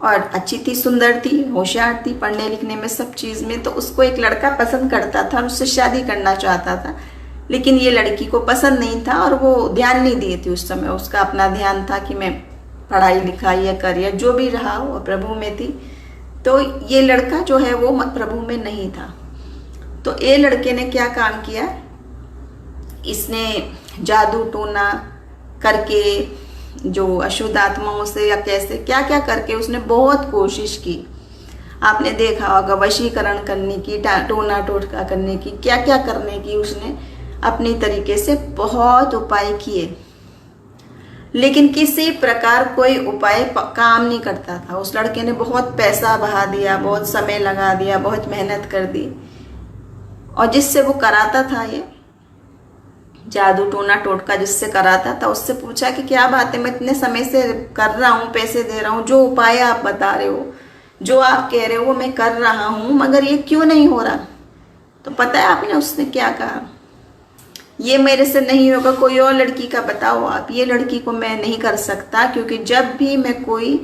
और अच्छी थी, सुंदर थी, होशियार थी, पढ़ने लिखने में सब चीज़ में। तो उसको एक लड़का पसंद करता था और उससे शादी करना चाहता था, लेकिन ये लड़की को पसंद नहीं था और वो ध्यान नहीं दिए थी उस समय। उसका अपना ध्यान था कि मैं पढ़ाई लिखाई या करियर जो भी रहा वो प्रभु में थी। तो ये लड़का जो है वो प्रभु में नहीं था। तो ये लड़के ने क्या काम किया, इसने जादू टोना करके, जो अशुद्ध आत्माओं से या कैसे क्या क्या करके उसने बहुत कोशिश की। आपने देखा होगा वशीकरण करने की, टोना टोटका करने की, क्या क्या करने की उसने अपनी तरीके से बहुत उपाय किए, लेकिन किसी प्रकार कोई उपाय काम नहीं करता था। उस लड़के ने बहुत पैसा बहा दिया, बहुत समय लगा दिया, बहुत मेहनत कर दी। और जिससे वो कराता था ये जादू टोना टोटका जिससे कराता था, उससे पूछा कि क्या बात है, मैं इतने समय से कर रहा हूँ, पैसे दे रहा हूँ, जो उपाय आप बता रहे हो, जो आप कह रहे हो वो मैं कर रहा हूँ, मगर ये क्यों नहीं हो रहा। तो पता है आपने उसने क्या कहा, ये मेरे से नहीं होगा, कोई और लड़की का बताओ आप। ये लड़की को मैं नहीं कर सकता, क्योंकि जब भी मैं कोई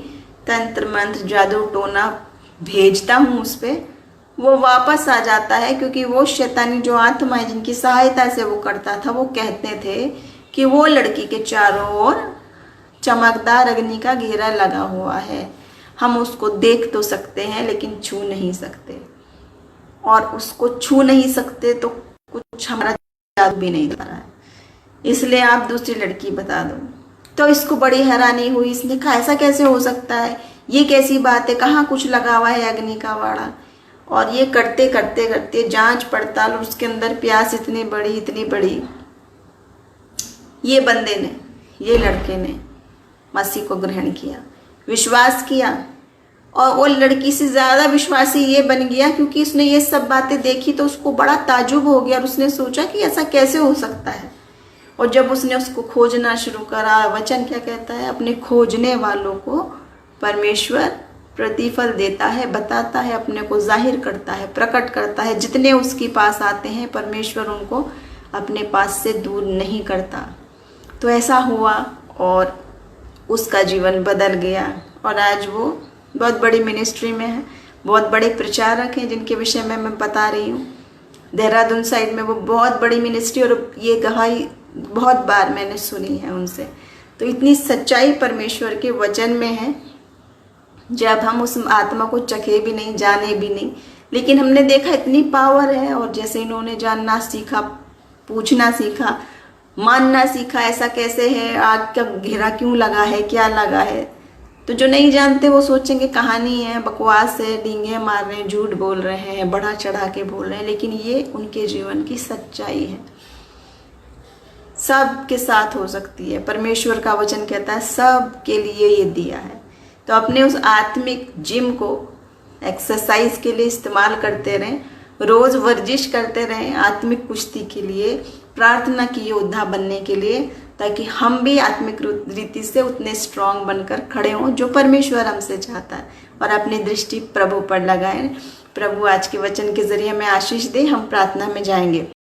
तंत्र मंत्र जादू टोना भेजता हूँ उस पर, वो वापस आ जाता है। क्योंकि वो शैतानी जो आत्मा है जिनकी सहायता से वो करता था, वो कहते थे कि वो लड़की के चारों ओर चमकदार अग्नि का घेरा लगा हुआ है, हम उसको देख तो सकते हैं लेकिन छू नहीं सकते, और उसको छू नहीं सकते तो कुछ हमारा जादू भी नहीं कर रहा है, इसलिए आप दूसरी लड़की बता दो। तो इसको बड़ी हैरानी हुई, इसने कहा ऐसा कैसे हो सकता है, ये कैसी बात है, कहाँ कुछ लगा हुआ है अग्नि का वाड़ा। और ये करते करते करते जांच पड़ताल, उसके अंदर प्यास इतनी बड़ी, ये बंदे ने, ये लड़के ने मसीह को ग्रहण किया, विश्वास किया और वो लड़की से ज़्यादा विश्वासी ये बन गया क्योंकि उसने ये सब बातें देखी तो उसको बड़ा ताजुब हो गया और उसने सोचा कि ऐसा कैसे हो सकता है। और जब उसने उसको खोजना शुरू करा, वचन क्या कहता है, अपने खोजने वालों को परमेश्वर प्रतिफल देता है, बताता है, अपने को जाहिर करता है, प्रकट करता है। जितने उसके पास आते हैं परमेश्वर उनको अपने पास से दूर नहीं करता। तो ऐसा हुआ और उसका जीवन बदल गया और आज वो बहुत बड़ी मिनिस्ट्री में है, बहुत बड़े प्रचारक हैं जिनके विषय में मैं बता रही हूँ। देहरादून साइड में वो बहुत बड़ी मिनिस्ट्री, और ये गवाही बहुत बार मैंने सुनी है उनसे। तो इतनी सच्चाई परमेश्वर के वचन में है, जब हम उस आत्मा को चखे भी नहीं, जाने भी नहीं, लेकिन हमने देखा इतनी पावर है। और जैसे इन्होंने जानना सीखा, पूछना सीखा, मानना सीखा, ऐसा कैसे है, आग का घेरा क्यों लगा है, क्या लगा है। तो जो नहीं जानते वो सोचेंगे कहानी है, बकवास है, डींगे मार रहे हैं, झूठ बोल रहे हैं, बढ़ा चढ़ा के बोल रहे हैं, लेकिन ये उनके जीवन की सच्चाई है। सब के साथ हो सकती है। परमेश्वर का वचन कहता है सब के लिए ये दिया है। तो अपने उस आत्मिक जिम को एक्सरसाइज के लिए इस्तेमाल करते रहें, रोज़ वर्जिश करते रहें आत्मिक कुश्ती के लिए, प्रार्थना की योद्धा बनने के लिए, ताकि हम भी आत्मिक रीति से उतने स्ट्रांग बनकर खड़े हों जो परमेश्वर हमसे चाहता है। और अपनी दृष्टि प्रभु पर लगाएं। प्रभु आज के वचन के जरिए हमें आशीष दे। हम प्रार्थना में जाएंगे।